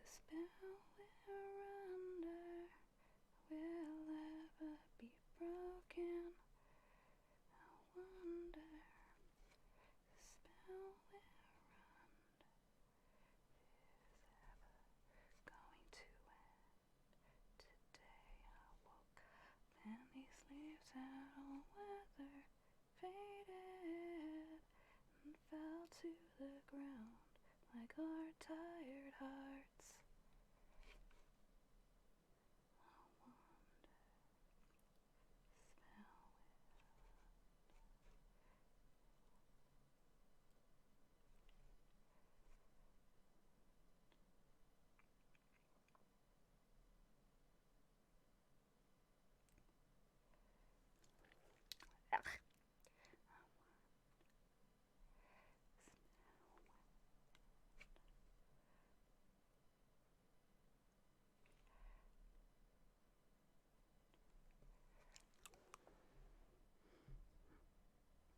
If the spell we're under will ever be broken, I wonder if the spell we're under is ever going to end. Today I woke up and these leaves had all weather faded and fell to the ground like our tired hearts.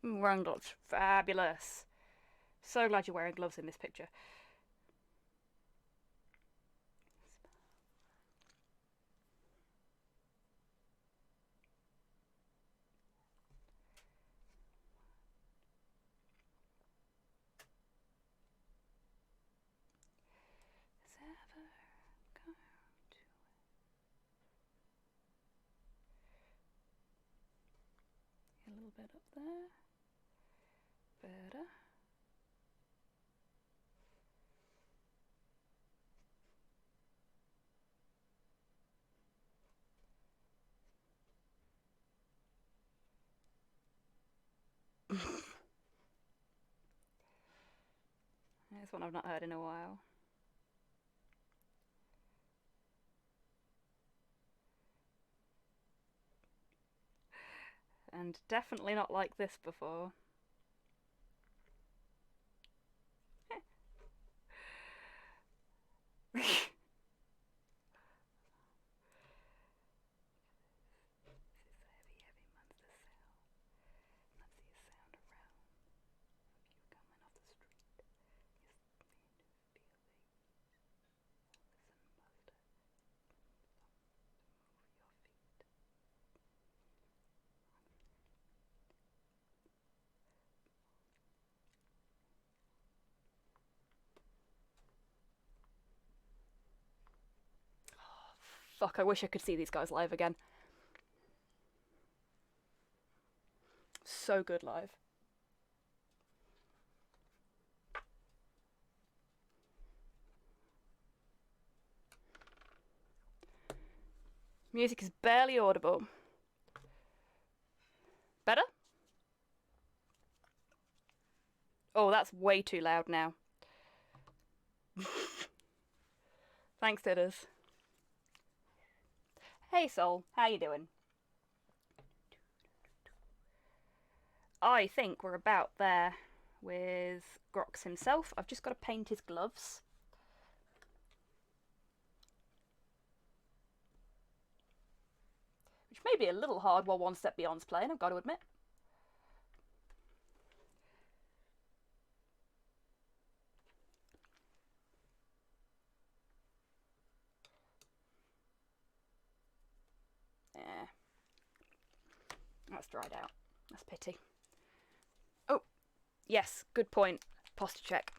Wearing gloves. Fabulous. So glad you're wearing gloves in this picture. Is ever going to a little bit up there. Better. That's one I've not heard in a while. And definitely not like this before. Fuck, I wish I could see these guys live again. So good live. Music is barely audible. Better? Oh, that's way too loud now. Thanks, Titters. Hey, Soul. How you doing? I think we're about there with Grox himself. I've just got to paint his gloves. Which may be a little hard while One Step Beyond's playing, I've got to admit. Yeah. That's dried out. That's a pity. Oh, yes, good point. Posture check.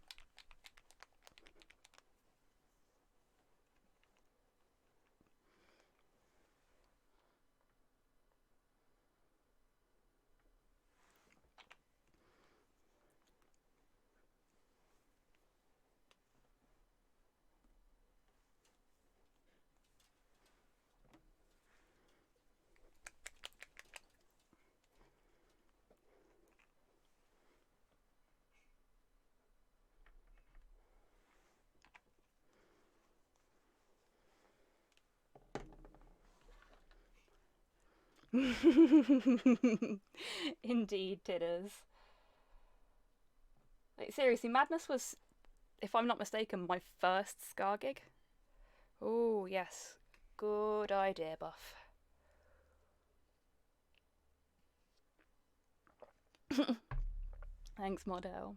Indeed, Titters. Like, seriously, Madness was if I'm not mistaken, my first Scar gig. Oh, yes. Good idea, Buff. Thanks, Model.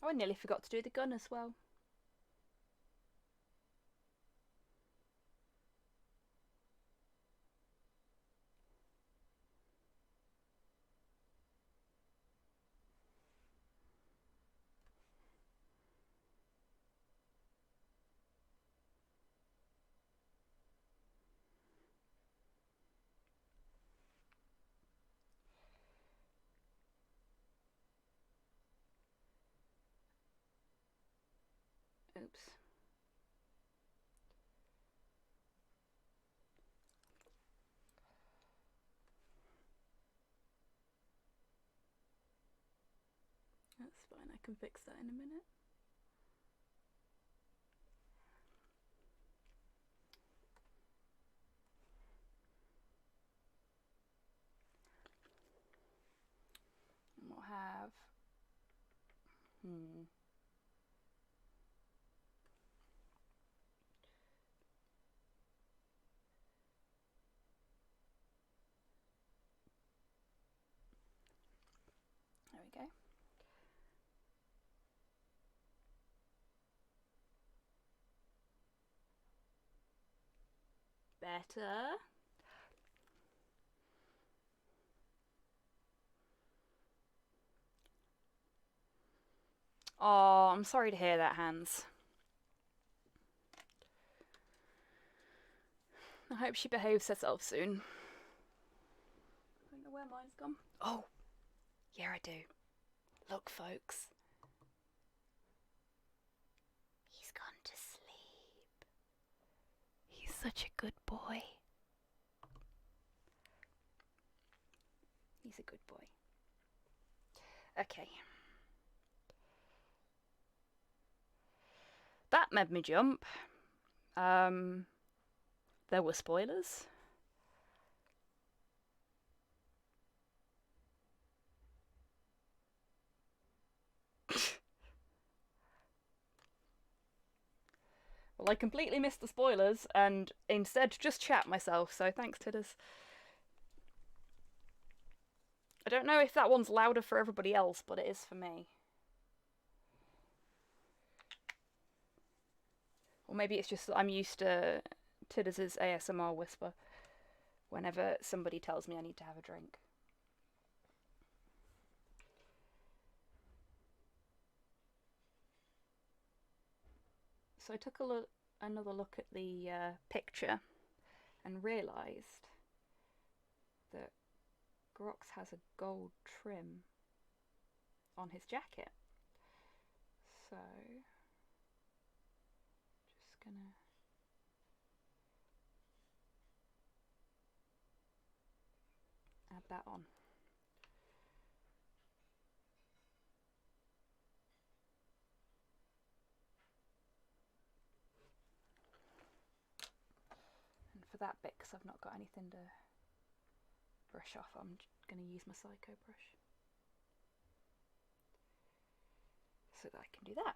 Oh, I nearly forgot to do the gun as well. Oops. That's fine, I can fix that in a minute. And we'll have... There we go. Better. Oh, I'm sorry to hear that, Hans. I hope she behaves herself soon. I don't know where mine's gone. Oh, yeah, I do. Look, folks. He's gone to sleep. He's such a good boy. He's a good boy. Okay. That made me jump. There were spoilers. Well, I completely missed the spoilers and instead just chat myself, so thanks, Tidders. I don't know if that one's louder for everybody else, but it is for me. Or maybe it's just that I'm used to Tidders' ASMR whisper whenever somebody tells me I need to have a drink. So I took another look at the picture and realised that Grox has a gold trim on his jacket. So gonna add that on. And for that bit, because I've not got anything to brush off, I'm going to use my Psycho brush so that I can do that.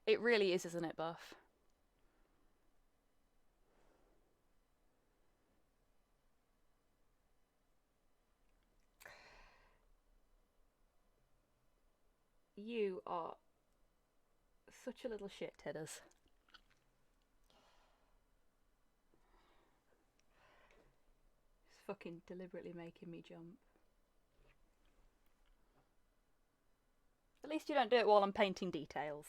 It really is, isn't it, Buff? You are such a little shit, Tidders. Just fucking deliberately making me jump. At least you don't do it while I'm painting details.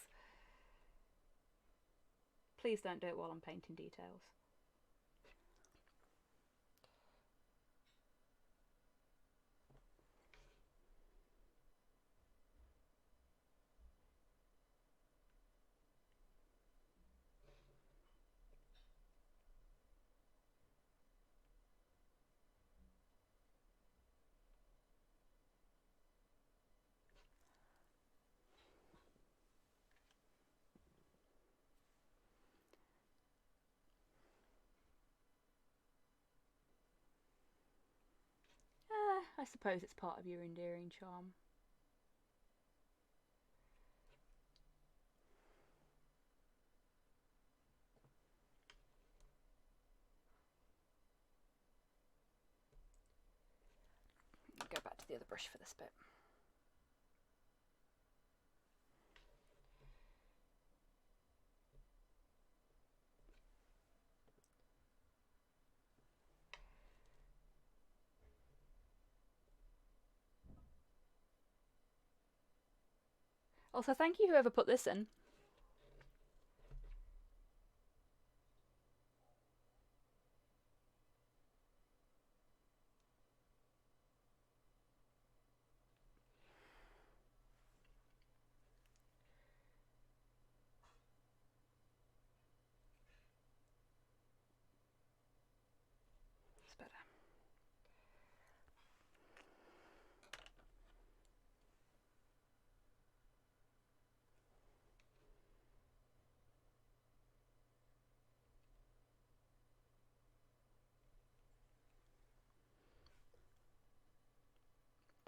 Please don't do it while I'm painting details. I suppose it's part of your endearing charm. I'll go back to the other brush for this bit. Also, thank you whoever put this in. It's better.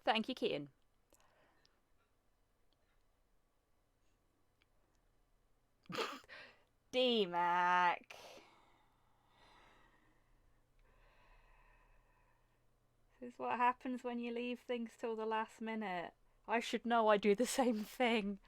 Thank you, Keaton. D-Mac. This is what happens when you leave things till the last minute. I should know I do the same thing.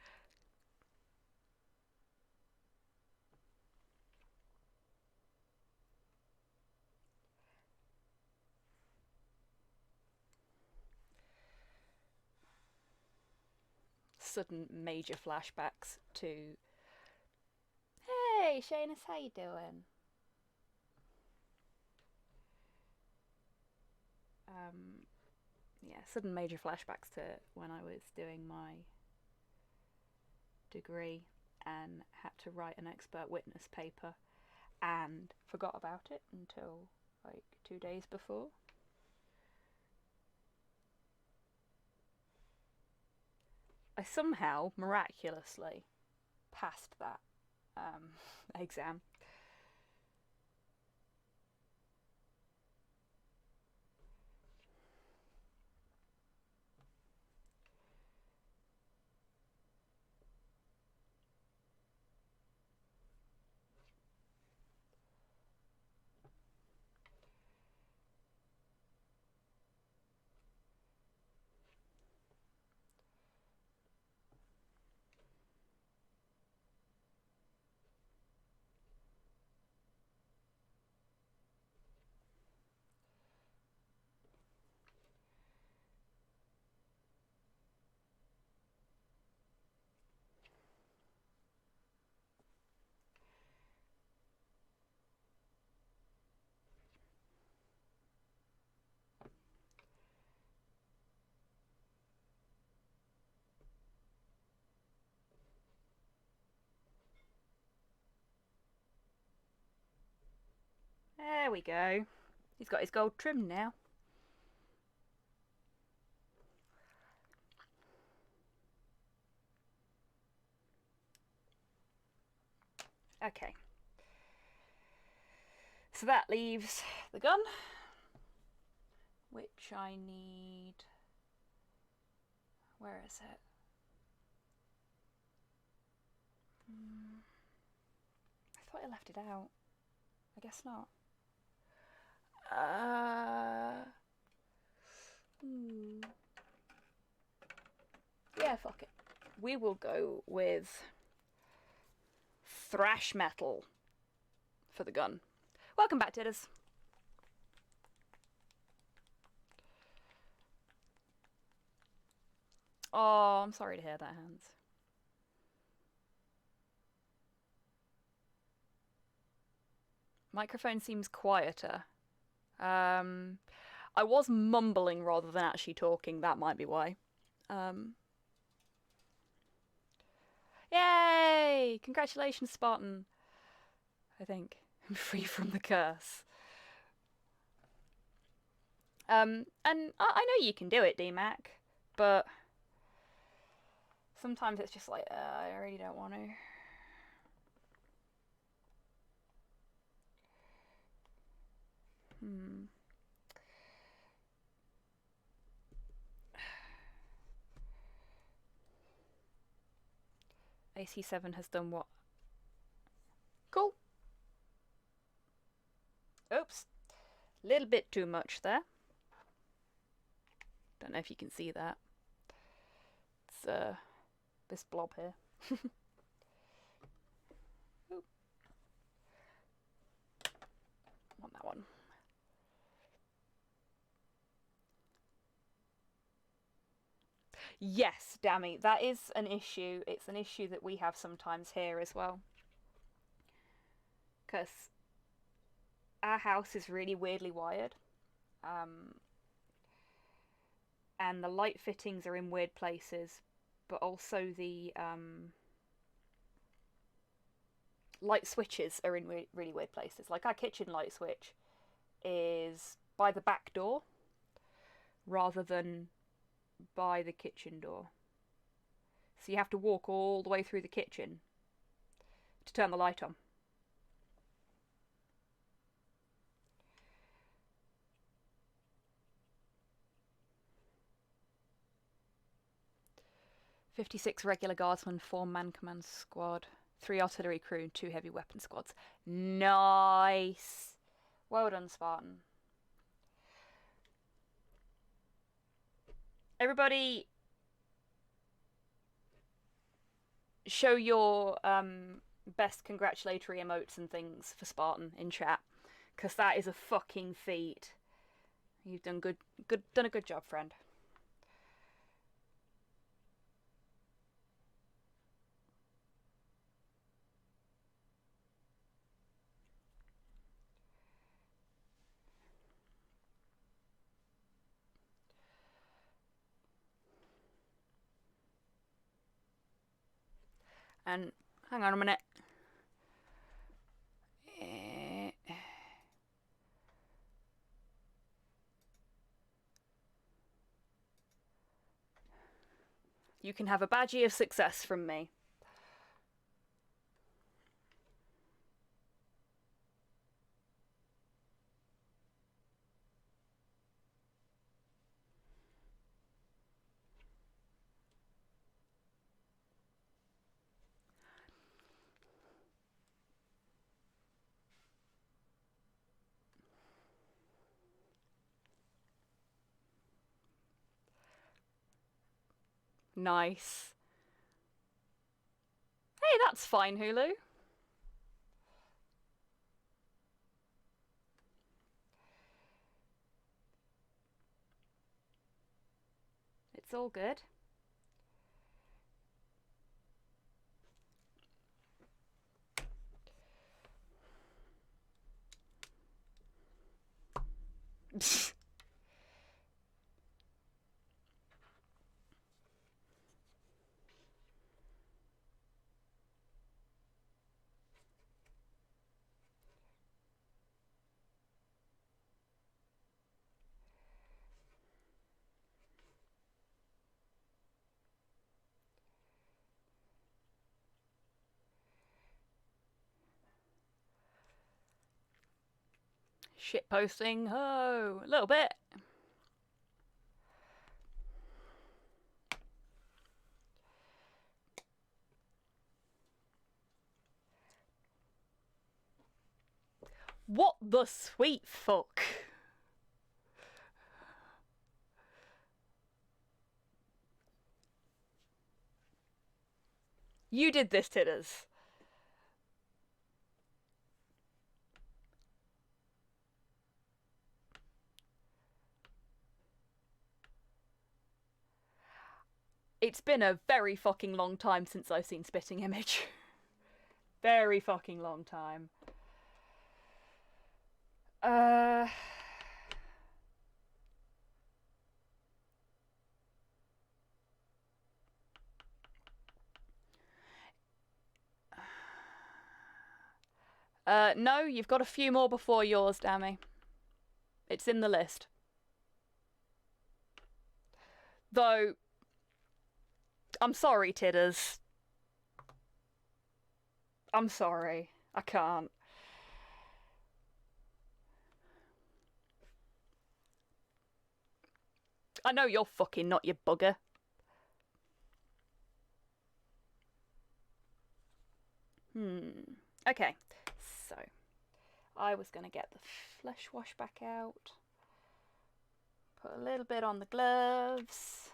Sudden major flashbacks to... Hey, Shanus, how you doing? Yeah, sudden major flashbacks to when I was doing my degree and had to write an expert witness paper and forgot about it until like 2 days before. I somehow miraculously passed that exam. There we go. He's got his gold trim now. Okay. So that leaves the gun, which I need... Where is it? I thought I left it out. I guess not. Yeah, fuck it. We will go with thrash metal for the gun. Welcome back, Titters. Oh, I'm sorry to hear that, Hans. Microphone seems quieter. I was mumbling rather than actually talking. That might be why. Yay! Congratulations, Spartan. I think. I'm free from the curse. And I know you can do it, DMAC, but sometimes it's just like, I really don't want to. AC7 has done what? Cool. Oops. Little bit too much there. Don't know if you can see that. It's this blob here. Oop. Want that one. Yes, Dammy, that is an issue. It's an issue that we have sometimes here as well. Because our house is really weirdly wired. And the light fittings are in weird places, but also the light switches are in really weird places. Like our kitchen light switch is by the back door rather than by the kitchen door. So you have to walk all the way through the kitchen to turn the light on. "56 regular guardsmen, 4-man command squad, 3 artillery crew, 2 heavy weapon squads." Nice! Well done, Spartan. Everybody show your best congratulatory emotes and things for Spartan in chat, because that is a fucking feat. You've done done a good job, friend. And hang on a minute. You can have a badgie of success from me. Nice. Hey, that's fine, Hulu. It's all good. Shit posting, oh, a little bit. What the sweet fuck? You did this, Titters. It's been a very fucking long time since I've seen Spitting Image. Very fucking long time. No, you've got a few more before yours, Dammy. It's in the list. Though, I'm sorry, Titters. I'm sorry. I can't. I know you're fucking not, you bugger. Okay, so I was going to get the flesh wash back out. Put a little bit on the gloves.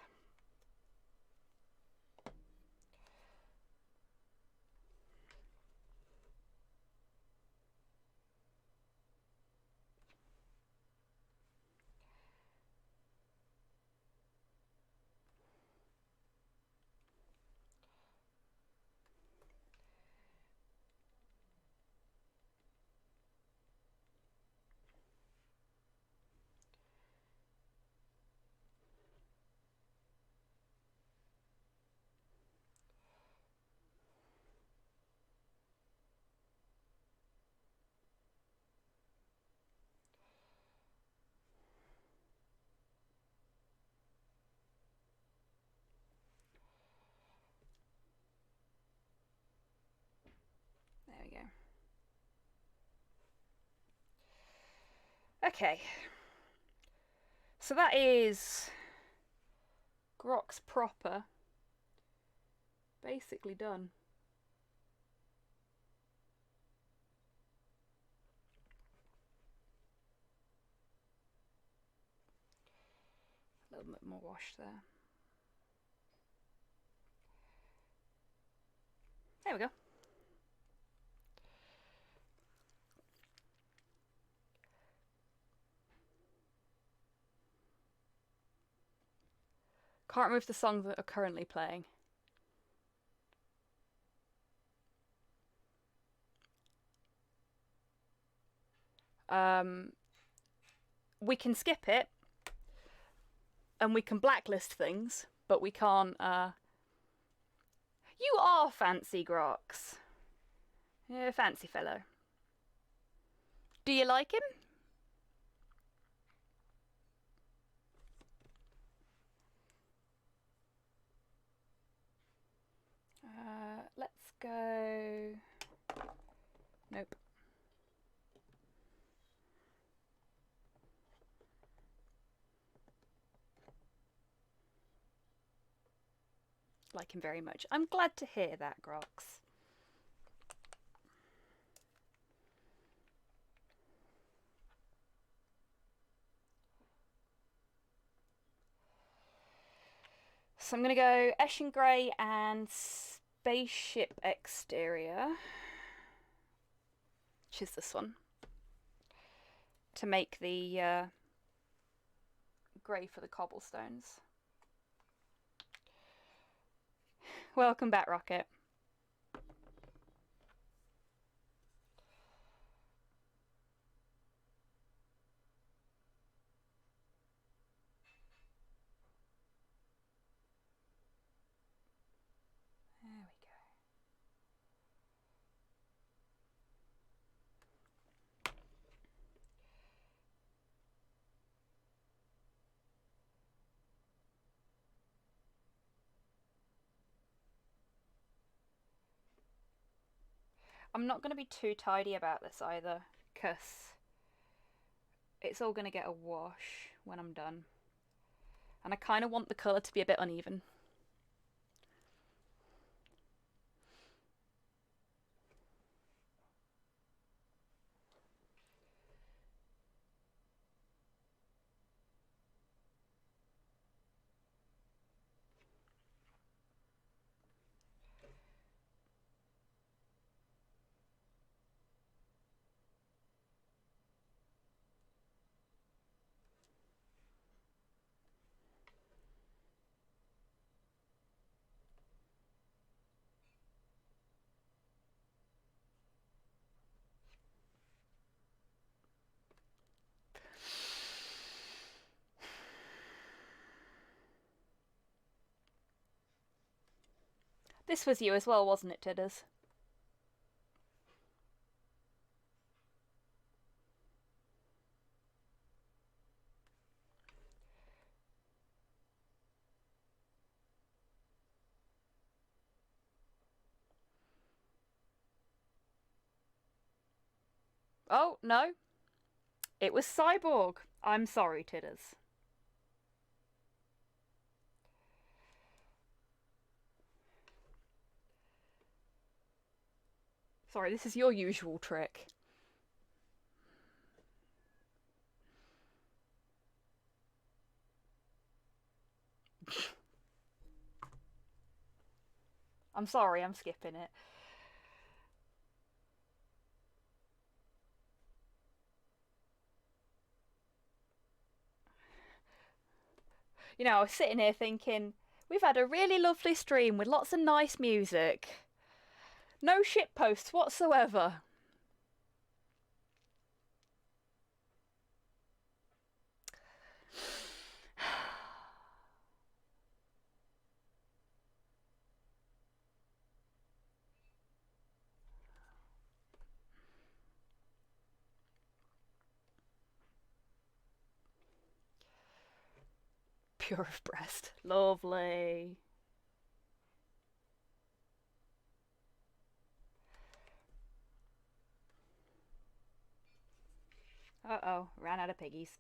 There we go. Okay. So that is Grox proper. Basically done. A little bit more wash there. There we go. Can't remove the songs that are currently playing. We can skip it, and we can blacklist things, but we can't, You are fancy, Grox. You're a fancy fellow. Do you like him? Let's go... Nope. Like him very much. I'm glad to hear that, Grox. So I'm going to go Eshin Grey and Spaceship Exterior, which is this one, to make the grey for the cobblestones. Welcome back, Rocket. There we go. I'm not going to be too tidy about this either, because it's all going to get a wash when I'm done. And I kind of want the colour to be a bit uneven. This was you as well, wasn't it, Tidders? Oh, no. It was Cyborg. I'm sorry, Tidders. Sorry, this is your usual trick. I'm sorry, I'm skipping it. You know, I was sitting here thinking, we've had a really lovely stream with lots of nice music. No shit posts whatsoever. Pure of breast. Lovely. Uh-oh, ran out of piggies.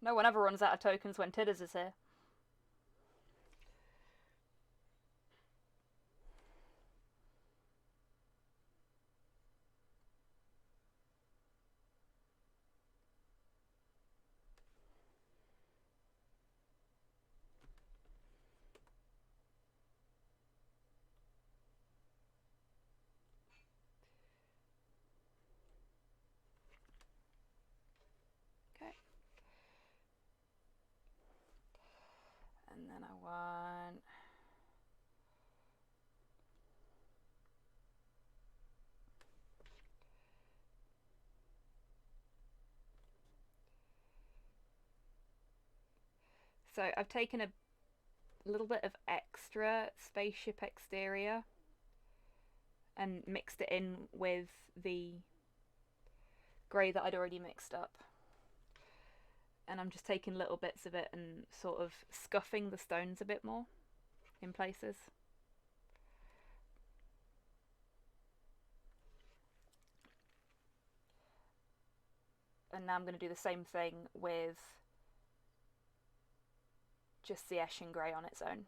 No one ever runs out of tokens when Tidders is here. Okay. And then I want... So I've taken a little bit of extra spaceship exterior and mixed it in with the grey that I'd already mixed up. And I'm just taking little bits of it and sort of scuffing the stones a bit more in places. And now I'm going to do the same thing with just the Eshin grey on its own.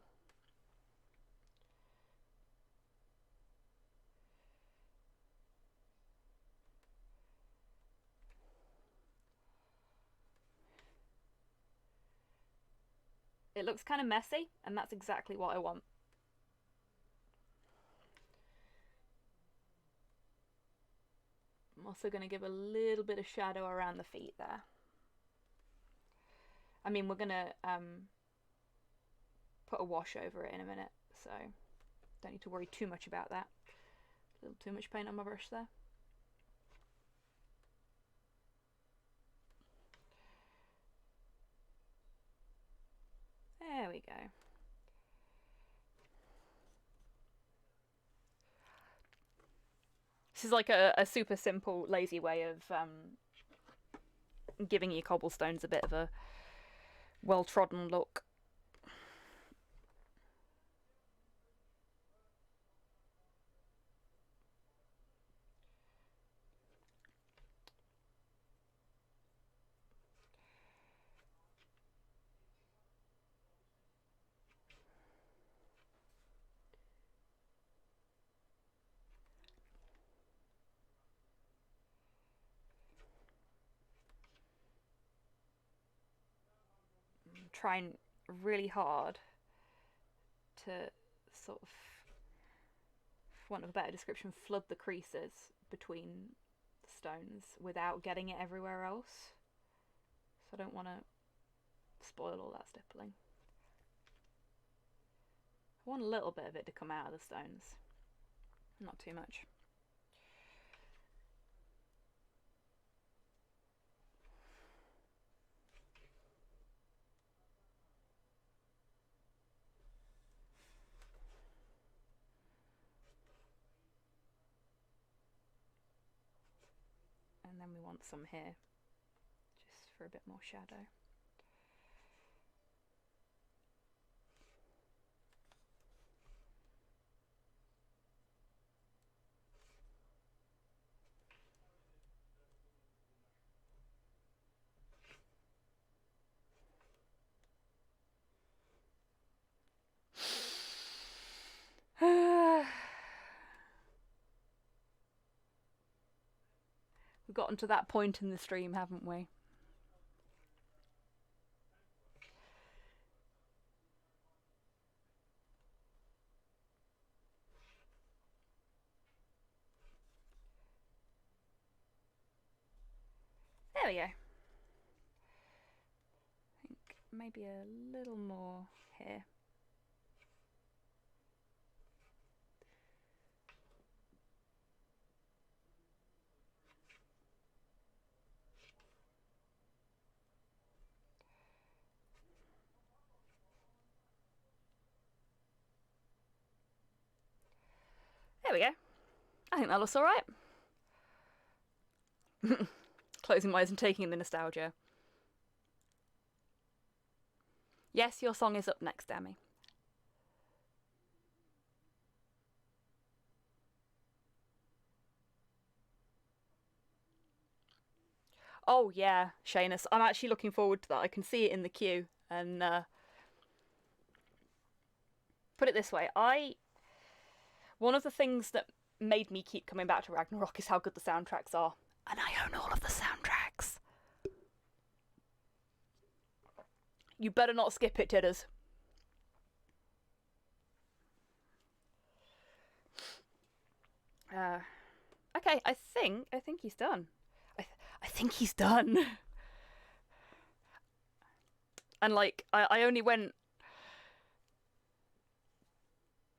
It looks kind of messy, and that's exactly what I want. I'm also going to give a little bit of shadow around the feet there. I mean, we're going to put a wash over it in a minute, so don't need to worry too much about that. A little too much paint on my brush there. There we go. This is like a super simple, lazy way of giving your cobblestones a bit of a well-trodden look. trying really hard to sort of, for want of a better description, flood the creases between the stones without getting it everywhere else. So I don't want to spoil all that stippling. I want a little bit of it to come out of the stones, not too much. And then we want some here, just for a bit more shadow. We've gotten to that point in the stream, haven't we? There we go. I think maybe a little more here. There we go. I think that looks alright. Closing my eyes and taking in the nostalgia. Yes, your song is up next, Demi. Oh yeah, Shanus. I'm actually looking forward to that. I can see it in the queue. And put it this way, one of the things that made me keep coming back to Ragnarok is how good the soundtracks are. And I own all of the soundtracks. You better not skip it, Tidders. Okay, I think he's done. I think he's done. And like, I only went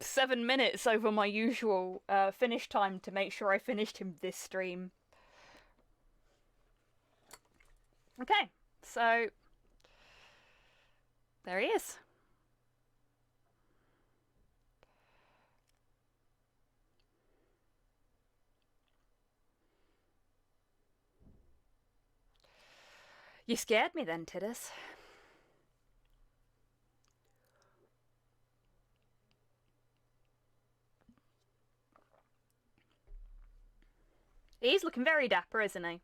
7 minutes over my usual finish time to make sure I finished him this stream. Okay, so there he is. You scared me then, Tidders. He's looking very dapper, isn't he?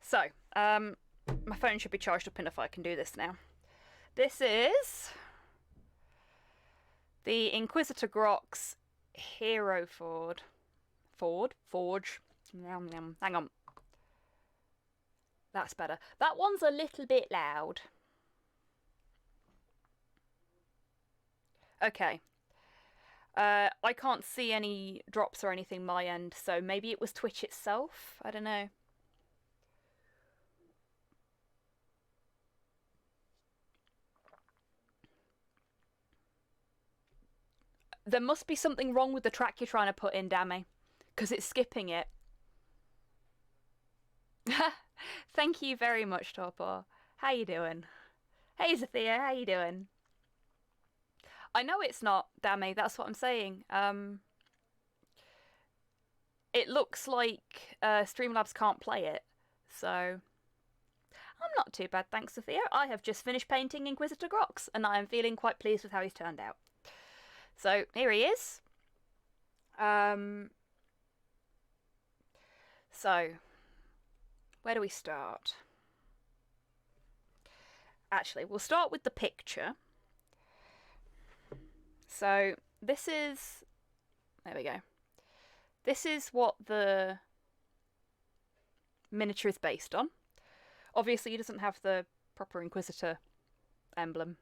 So, my phone should be charged up enough I can do this now. This is the Inquisitor Grox Heroforge. Forge. Hang on. That's better. That one's a little bit loud. Okay. I can't see any drops or anything my end, so maybe it was Twitch itself? I don't know. There must be something wrong with the track you're trying to put in, Dammy, because it's skipping it. Thank you very much, Torpor. How you doing? Hey, Zathia, how you doing? I know it's not, Dammy, that's what I'm saying. It looks like Streamlabs can't play it, so... I'm not too bad, thanks, Sophia. I have just finished painting Inquisitor Grox, and I am feeling quite pleased with how he's turned out. So, here he is. So, where do we start? Actually, we'll start with the picture. So, this is... There we go. This is what the miniature is based on. Obviously, he doesn't have the proper Inquisitor emblem.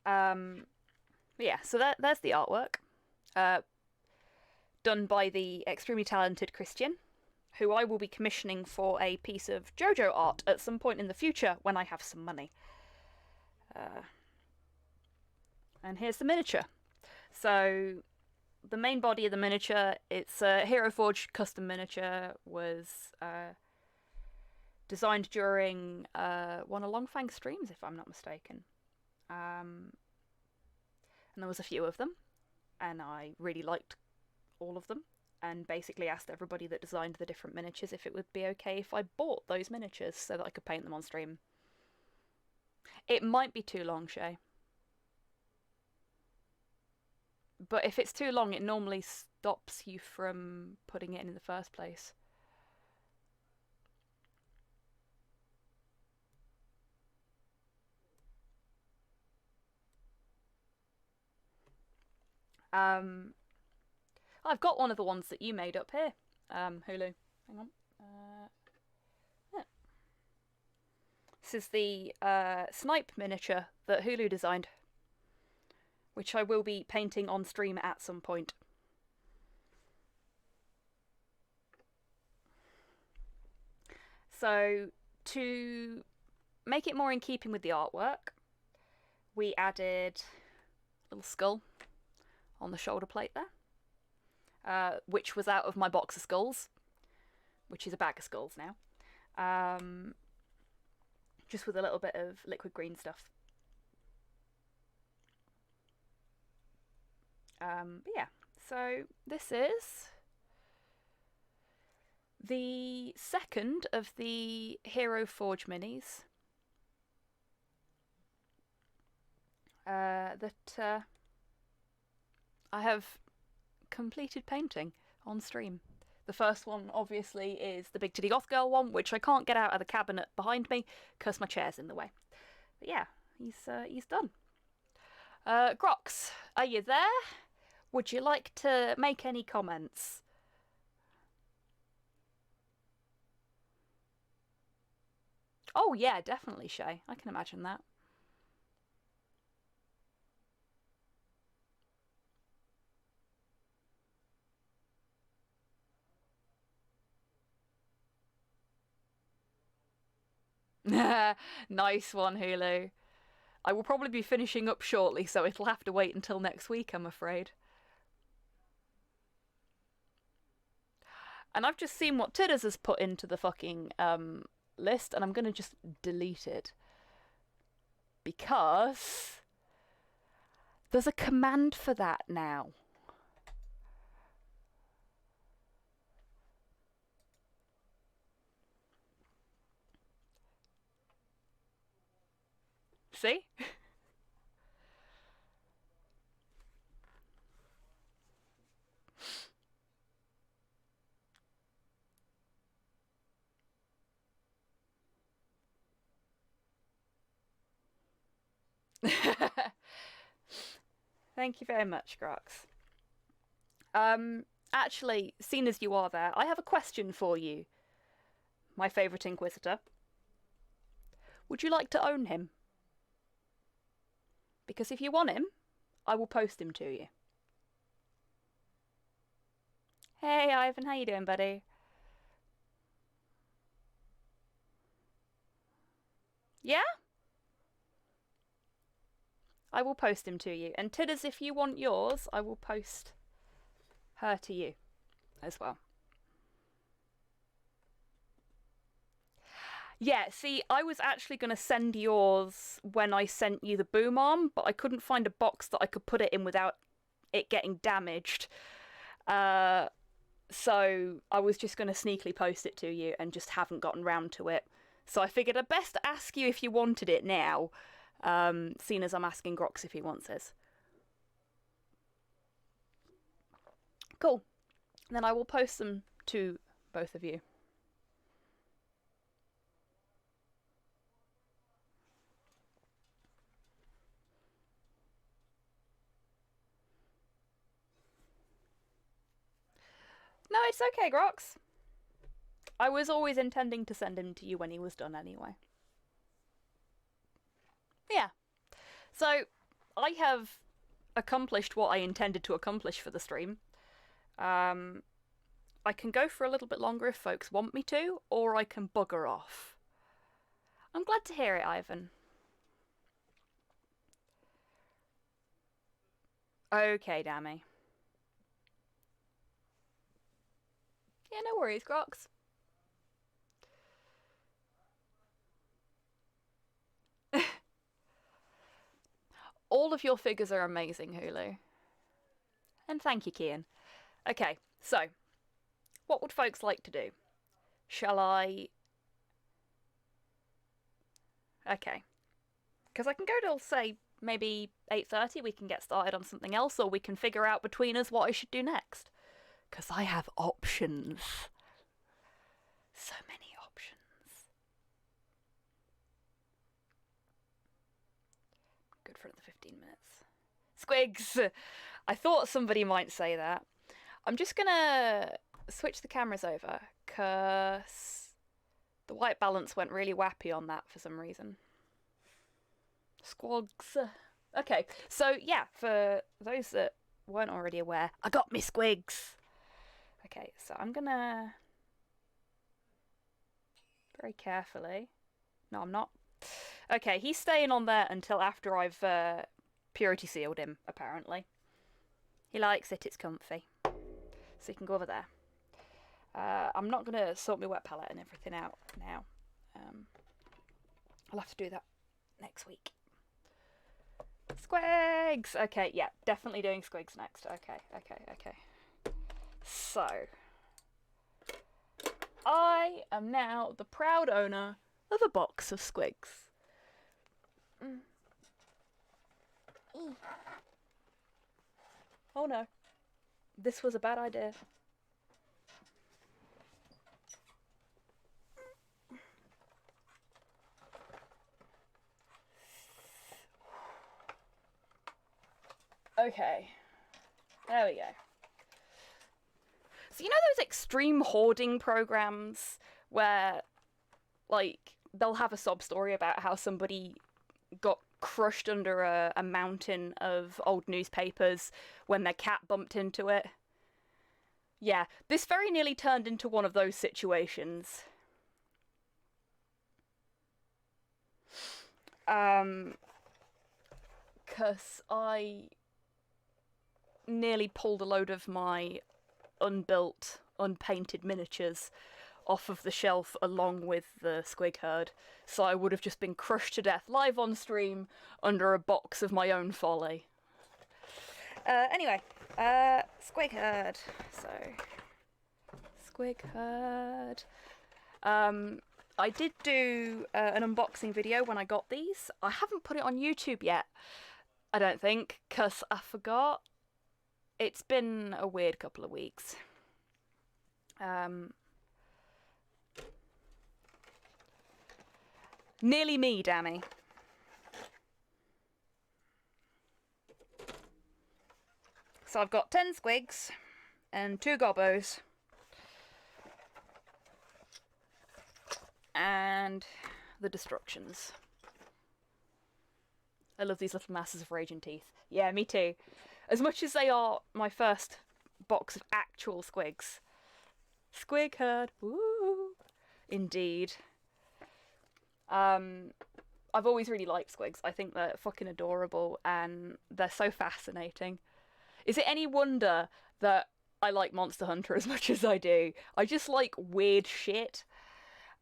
Yeah, so there's the artwork. Done by the extremely talented Christian, who I will be commissioning for a piece of JoJo art at some point in the future when I have some money. And here's the miniature. So the main body of the miniature, it's a Heroforge custom miniature, was designed during one of Longfang's streams, if I'm not mistaken. And there was a few of them, and I really liked all of them, and basically asked everybody that designed the different miniatures if it would be okay if I bought those miniatures so that I could paint them on stream. It might be too long, Shay. But if it's too long, it normally stops you from putting it in the first place. I've got one of the ones that you made up here, Hulu. Hang on. Yeah. This is the snipe miniature that Hulu designed, which I will be painting on stream at some point. So, to make it more in keeping with the artwork, we added a little skull on the shoulder plate there, which was out of my box of skulls, which is a bag of skulls now, just with a little bit of liquid green stuff. But yeah, so this is the second of the Heroforge minis that I have completed painting on stream. The first one, obviously, is the Big Titty Goth Girl one, which I can't get out of the cabinet behind me because my chair's in the way. But yeah, he's done. Grox, are you there? Would you like to make any comments? Oh yeah, definitely, Shay. I can imagine that. Nice one, Hulu. I will probably be finishing up shortly, so it'll have to wait until next week, I'm afraid. And I've just seen what Tidders has put into the fucking list, and I'm going to just delete it. Because there's a command for that now. See? Thank you very much, Grox. Actually, seeing as you are there, I have a question for you, my favourite Inquisitor. Would you like to own him? Because if you want him, I will post him to you. Hey, Ivan, how you doing, buddy? Yeah? I will post him to you. And Tidders, if you want yours, I will post her to you as well. Yeah, see, I was actually going to send yours when I sent you the boom arm, but I couldn't find a box that I could put it in without it getting damaged. So I was just going to sneakily post it to you and just haven't gotten round to it. So I figured I'd best ask you if you wanted it now, seeing as I'm asking Grox if he wants this. Cool. Then I will post them to both of you. No, it's okay, Grox. I was always intending to send him to you when he was done anyway. Yeah. So, I have accomplished what I intended to accomplish for the stream. I can go for a little bit longer if folks want me to, or I can bugger off. I'm glad to hear it, Ivan. Okay, Dammy. Yeah, no worries, Grox. All of your figures are amazing, Hulu. And thank you, Kian. Okay, so, what would folks like to do? Shall I... Okay. Because I can go till, say, maybe 8:30, we can get started on something else, or we can figure out between us what I should do next. Because I have options. So many options. Good for another 15 minutes. Squigs! I thought somebody might say that. I'm just gonna switch the cameras over, because the white balance went really wappy on that for some reason. Squogs. Okay, so yeah, for those that weren't already aware, I got me squigs. Okay, so I'm gonna very carefully. No, I'm not. Okay, he's staying on there until after I've purity sealed him, apparently. He likes it, it's comfy. So he can go over there. I'm not going to sort my wet palette and everything out now. I'll have to do that next week. Squigs! Okay, yeah, definitely doing squigs next. Okay. So, I am now the proud owner of a box of squigs. Oh no. This was a bad idea. Okay. There we go. So you know those extreme hoarding programs where, like, they'll have a sob story about how somebody got crushed under a mountain of old newspapers when their cat bumped into it? Yeah, this very nearly turned into one of those situations. Because I nearly pulled a load of my unbuilt, unpainted miniatures off of the shelf along with the squig herd, so I would have just been crushed to death live on stream under a box of my own folly. Anyway, squig herd. So, squig herd. I did do an unboxing video when I got these. I haven't put it on YouTube yet, I don't think, because I forgot. It's been a weird couple of weeks. Nearly me, Dammy. So I've got 10 squigs and 2 gobbos. And the destructions. I love these little masses of raging teeth. Yeah, me too. As much as they are my first box of actual squigs. Squig herd. Woo! Indeed. I've always really liked squigs. I think they're fucking adorable and they're so fascinating. Is it any wonder that I like Monster Hunter as much as I do? I just like weird shit.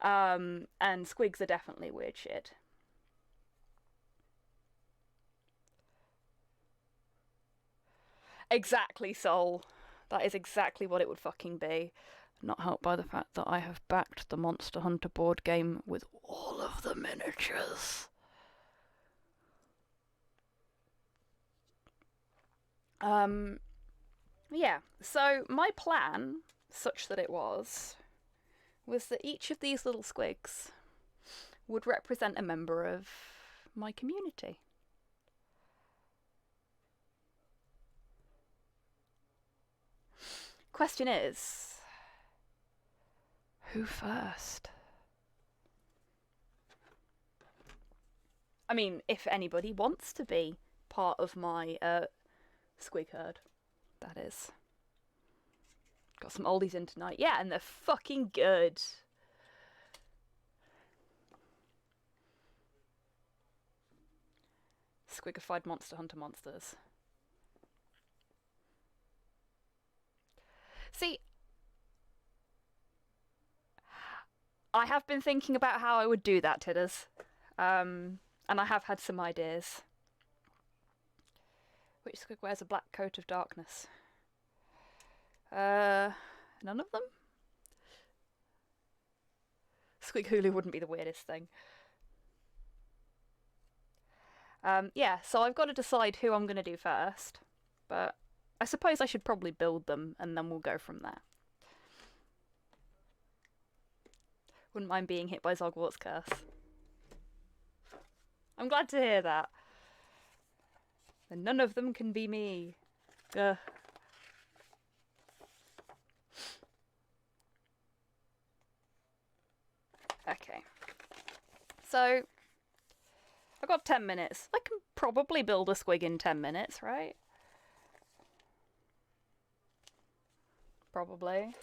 And squigs are definitely weird shit. Exactly, Soul. That is exactly what it would fucking be. Not helped by the fact that I have backed the Monster Hunter board game with all of the miniatures. Yeah, so my plan, such that it was that each of these little squigs would represent a member of my community. Question is, Who first? I mean, if anybody wants to be part of my squig herd, that is. Got some oldies in tonight. Yeah, and they're fucking good. Squigified Monster Hunter monsters. See, I have been thinking about how I would do that, Tidders. And I have had some ideas. Which squig wears a black coat of darkness? None of them? Squig Hulu wouldn't be the weirdest thing. Yeah, so I've got to decide who I'm going to do first. But I suppose I should probably build them and then we'll go from there. Wouldn't mind being hit by Zogwart's curse. I'm glad to hear that. And none of them can be me. Ugh. Okay. So, I've got 10 minutes. I can probably build a squig in 10 minutes, right? Probably.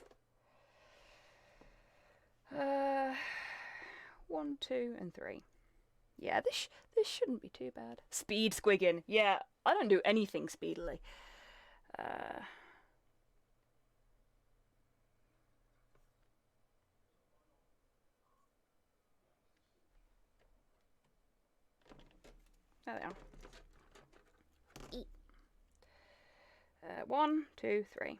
1, 2, and 3. Yeah, this shouldn't be too bad. Speed squigging. Yeah, I don't do anything speedily. There they are. 1, 2, 3.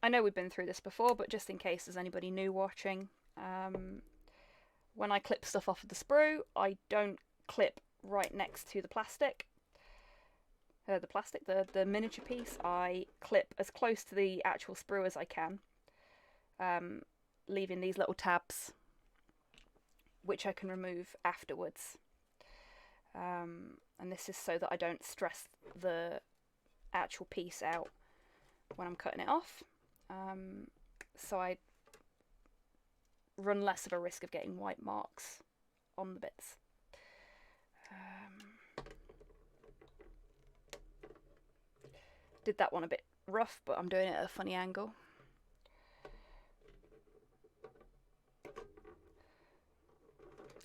I know we've been through this before, but just in case there's anybody new watching, when I clip stuff off of the sprue, I don't clip right next to the plastic. The miniature piece, I clip as close to the actual sprue as I can, leaving these little tabs, which I can remove afterwards. And this is so that I don't stress the actual piece out when I'm cutting it off. So I run less of a risk of getting white marks on the bits. Did that one a bit rough, but I'm doing it at a funny angle.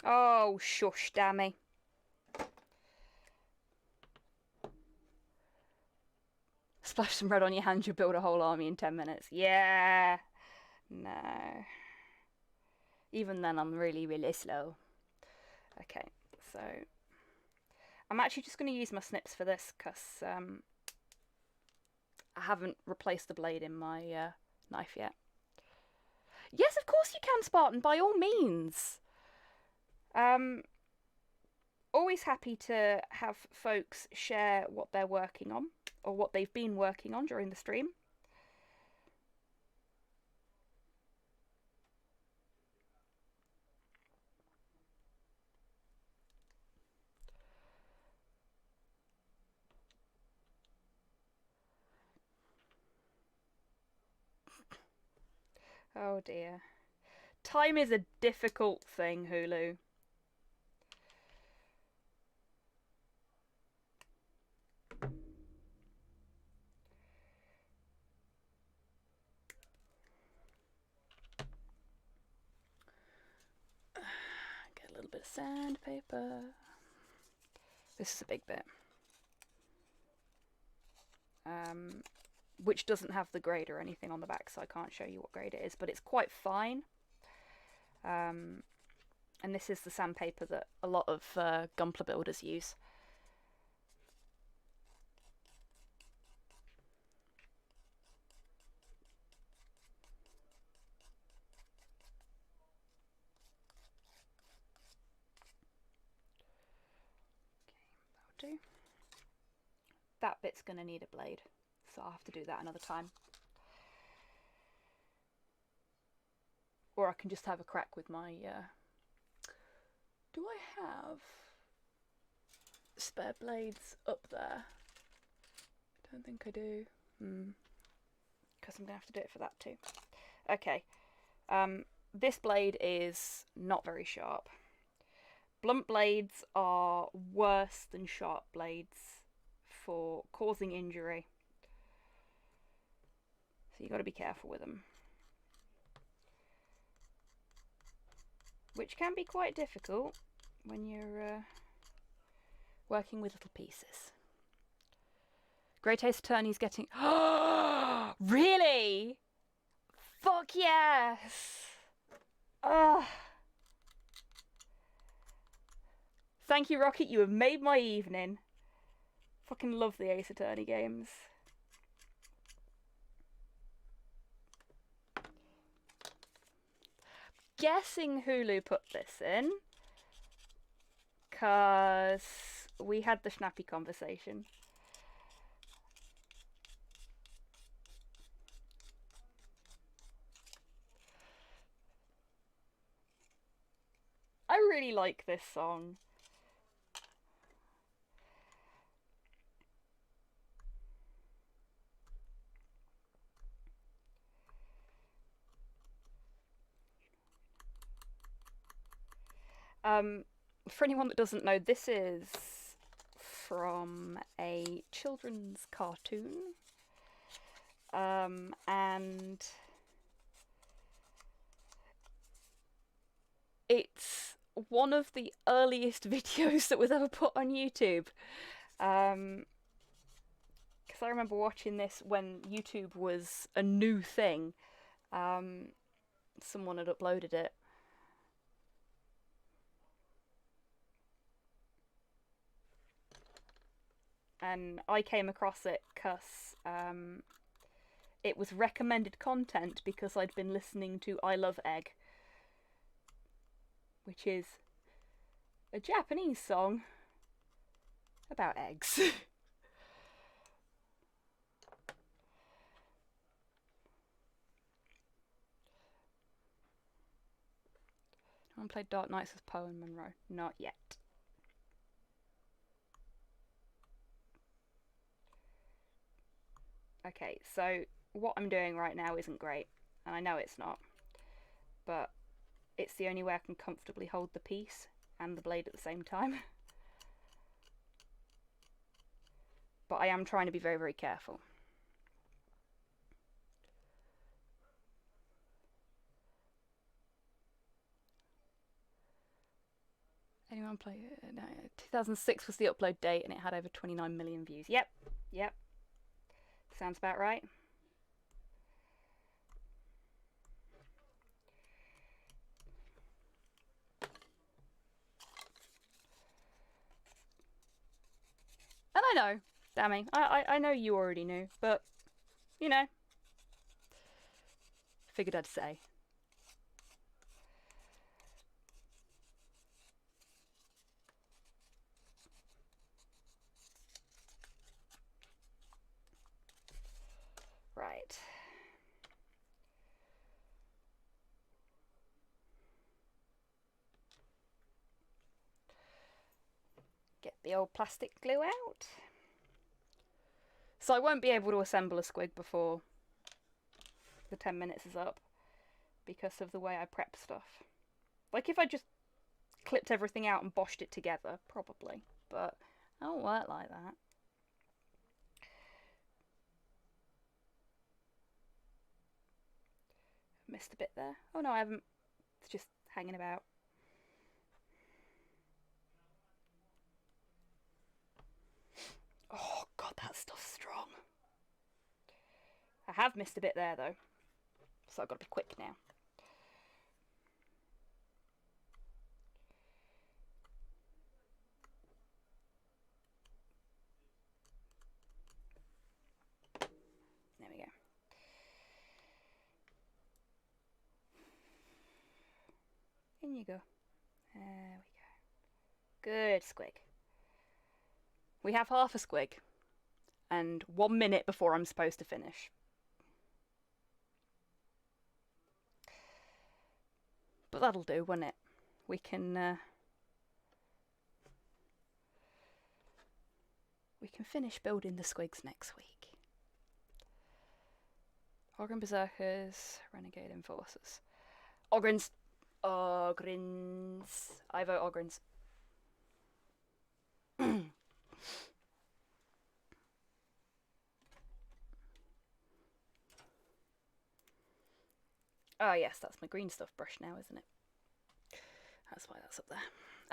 Oh, shush, dammy. Splash some red on your hands, you build a whole army in 10 minutes. Yeah. No. Even then, I'm really, really slow. Okay, so I'm actually just going to use my snips for this because I haven't replaced the blade in my knife yet. Yes, of course you can, Spartan, by all means. Always happy to have folks share what they're working on or what they've been working on during the stream. Oh dear. Time is a difficult thing, Hulu. Get a little bit of sandpaper. This is a big bit. Which doesn't have the grade or anything on the back, so I can't show you what grade it is, but it's quite fine. And this is the sandpaper that a lot of Gunpla builders use. Okay, that'll do. That bit's gonna need a blade, so I'll have to do that another time. Or I can just have a crack with my... Do I have spare blades up there? I don't think I do. Because I'm going to have to do it for that too. Okay. This blade is not very sharp. Blunt blades are worse than sharp blades for causing injury. So you've got to be careful with them. Which can be quite difficult when you're working with little pieces. Great Ace Attorney's getting... Really? Fuck yes! Ugh. Thank you, Rocket. You have made my evening. Fucking love the Ace Attorney games. Guessing Hulu put this in. Because we had the snappy conversation. I really like this song. For anyone that doesn't know, this is from a children's cartoon. And it's one of the earliest videos that was ever put on YouTube. Because I remember watching this when YouTube was a new thing. Someone had uploaded it. And I came across it because it was recommended content because I'd been listening to I Love Egg, which is a Japanese song about eggs. I haven't played Dark Knights with Poe and Monroe. Not yet. Okay, so what I'm doing right now isn't great, and I know it's not, but it's the only way I can comfortably hold the piece and the blade at the same time. But I am trying to be very, very careful. Anyone play it? No, 2006 was the upload date and it had over 29 million views. Yep. Sounds about right. And I know, Dammy, I know you already knew, but, you know, figured I'd say. Right. Get the old plastic glue out. So I won't be able to assemble a squig before the 10 minutes is up because of the way I prep stuff. Like if I just clipped everything out and boshed it together, probably, but I don't work like that. Missed a bit there. Oh no, I haven't. It's just hanging about. Oh god, that stuff's strong. I have missed a bit there though, so I've got to be quick now. There we go. In you go. There we go. Good squig. We have half a squig, and 1 minute before I'm supposed to finish. But that'll do, won't it? We can finish building the squigs next week. Ogryn Berserkers, Renegade Enforcers. Ogrins. Ogrins. I vote Ogrins. Oh yes, that's my green stuff brush now, isn't it? That's why that's up there.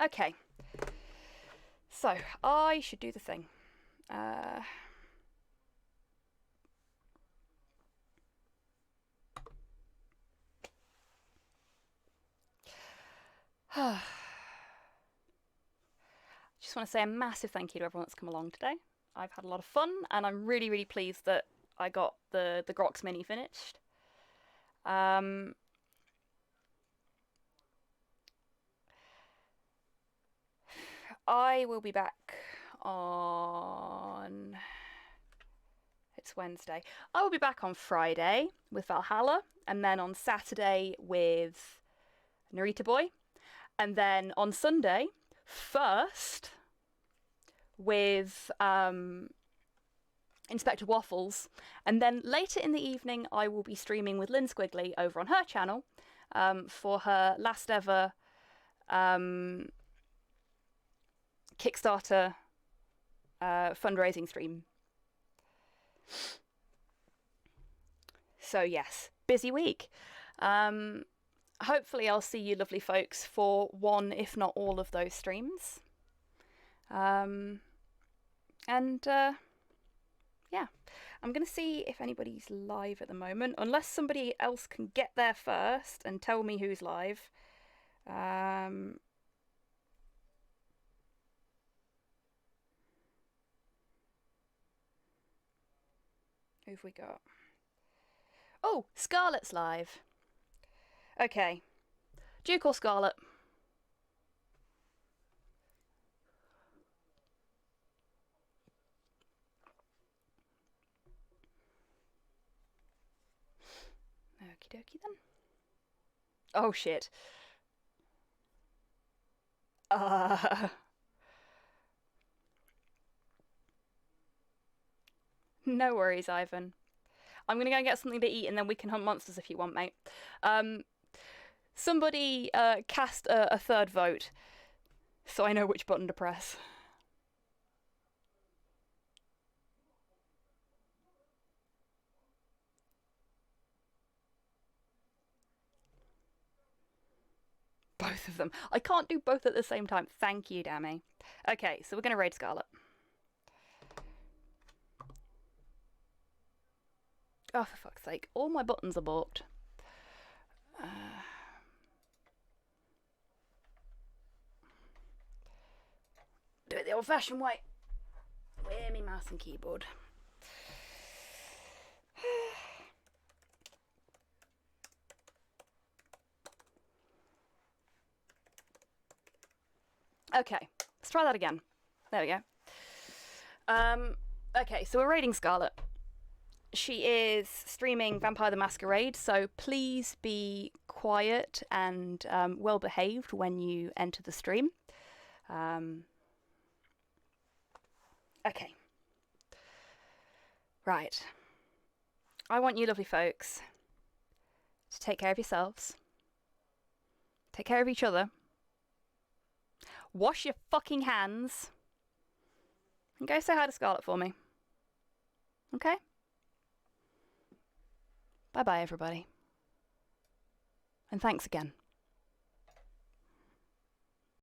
Okay. So, I should do the thing. Just want to say a massive thank you to everyone that's come along today. I've had a lot of fun, and I'm really, really pleased that I got the Grox mini finished. I will be back on... It's Wednesday. I will be back on Friday with Valhalla, and then on Saturday with Narita Boy, and then on Sunday, first, with Inspector Waffles, and then later in the evening I will be streaming with Lynn Squiggly over on her channel for her last ever Kickstarter fundraising stream. So yes, busy week. Hopefully I'll see you lovely folks for one, if not all of those streams. Yeah, I'm going to see if anybody's live at the moment, unless somebody else can get there first and tell me who's live. Who've we got? Oh, Scarlet's live. Okay. Duke or Scarlet? Okie dokie then. Oh shit. No worries, Ivan. I'm gonna go and get something to eat and then we can hunt monsters if you want, mate. Somebody cast a third vote so I know which button to press. Both of them. I can't do both at the same time. Thank you, Dammy. Okay, so we're gonna raid Scarlet. Oh, for fuck's sake. All my buttons are balked. Do it the old-fashioned way. Wear me mouse and keyboard. Okay, let's try that again. There we go. Okay, so we're raiding Scarlet. She is streaming Vampire the Masquerade, so please be quiet and well behaved when you enter the stream. Okay. Right. I want you lovely folks to take care of yourselves. Take care of each other. Wash your fucking hands. And go say hi to Scarlet for me. Okay? Bye-bye, everybody. And thanks again.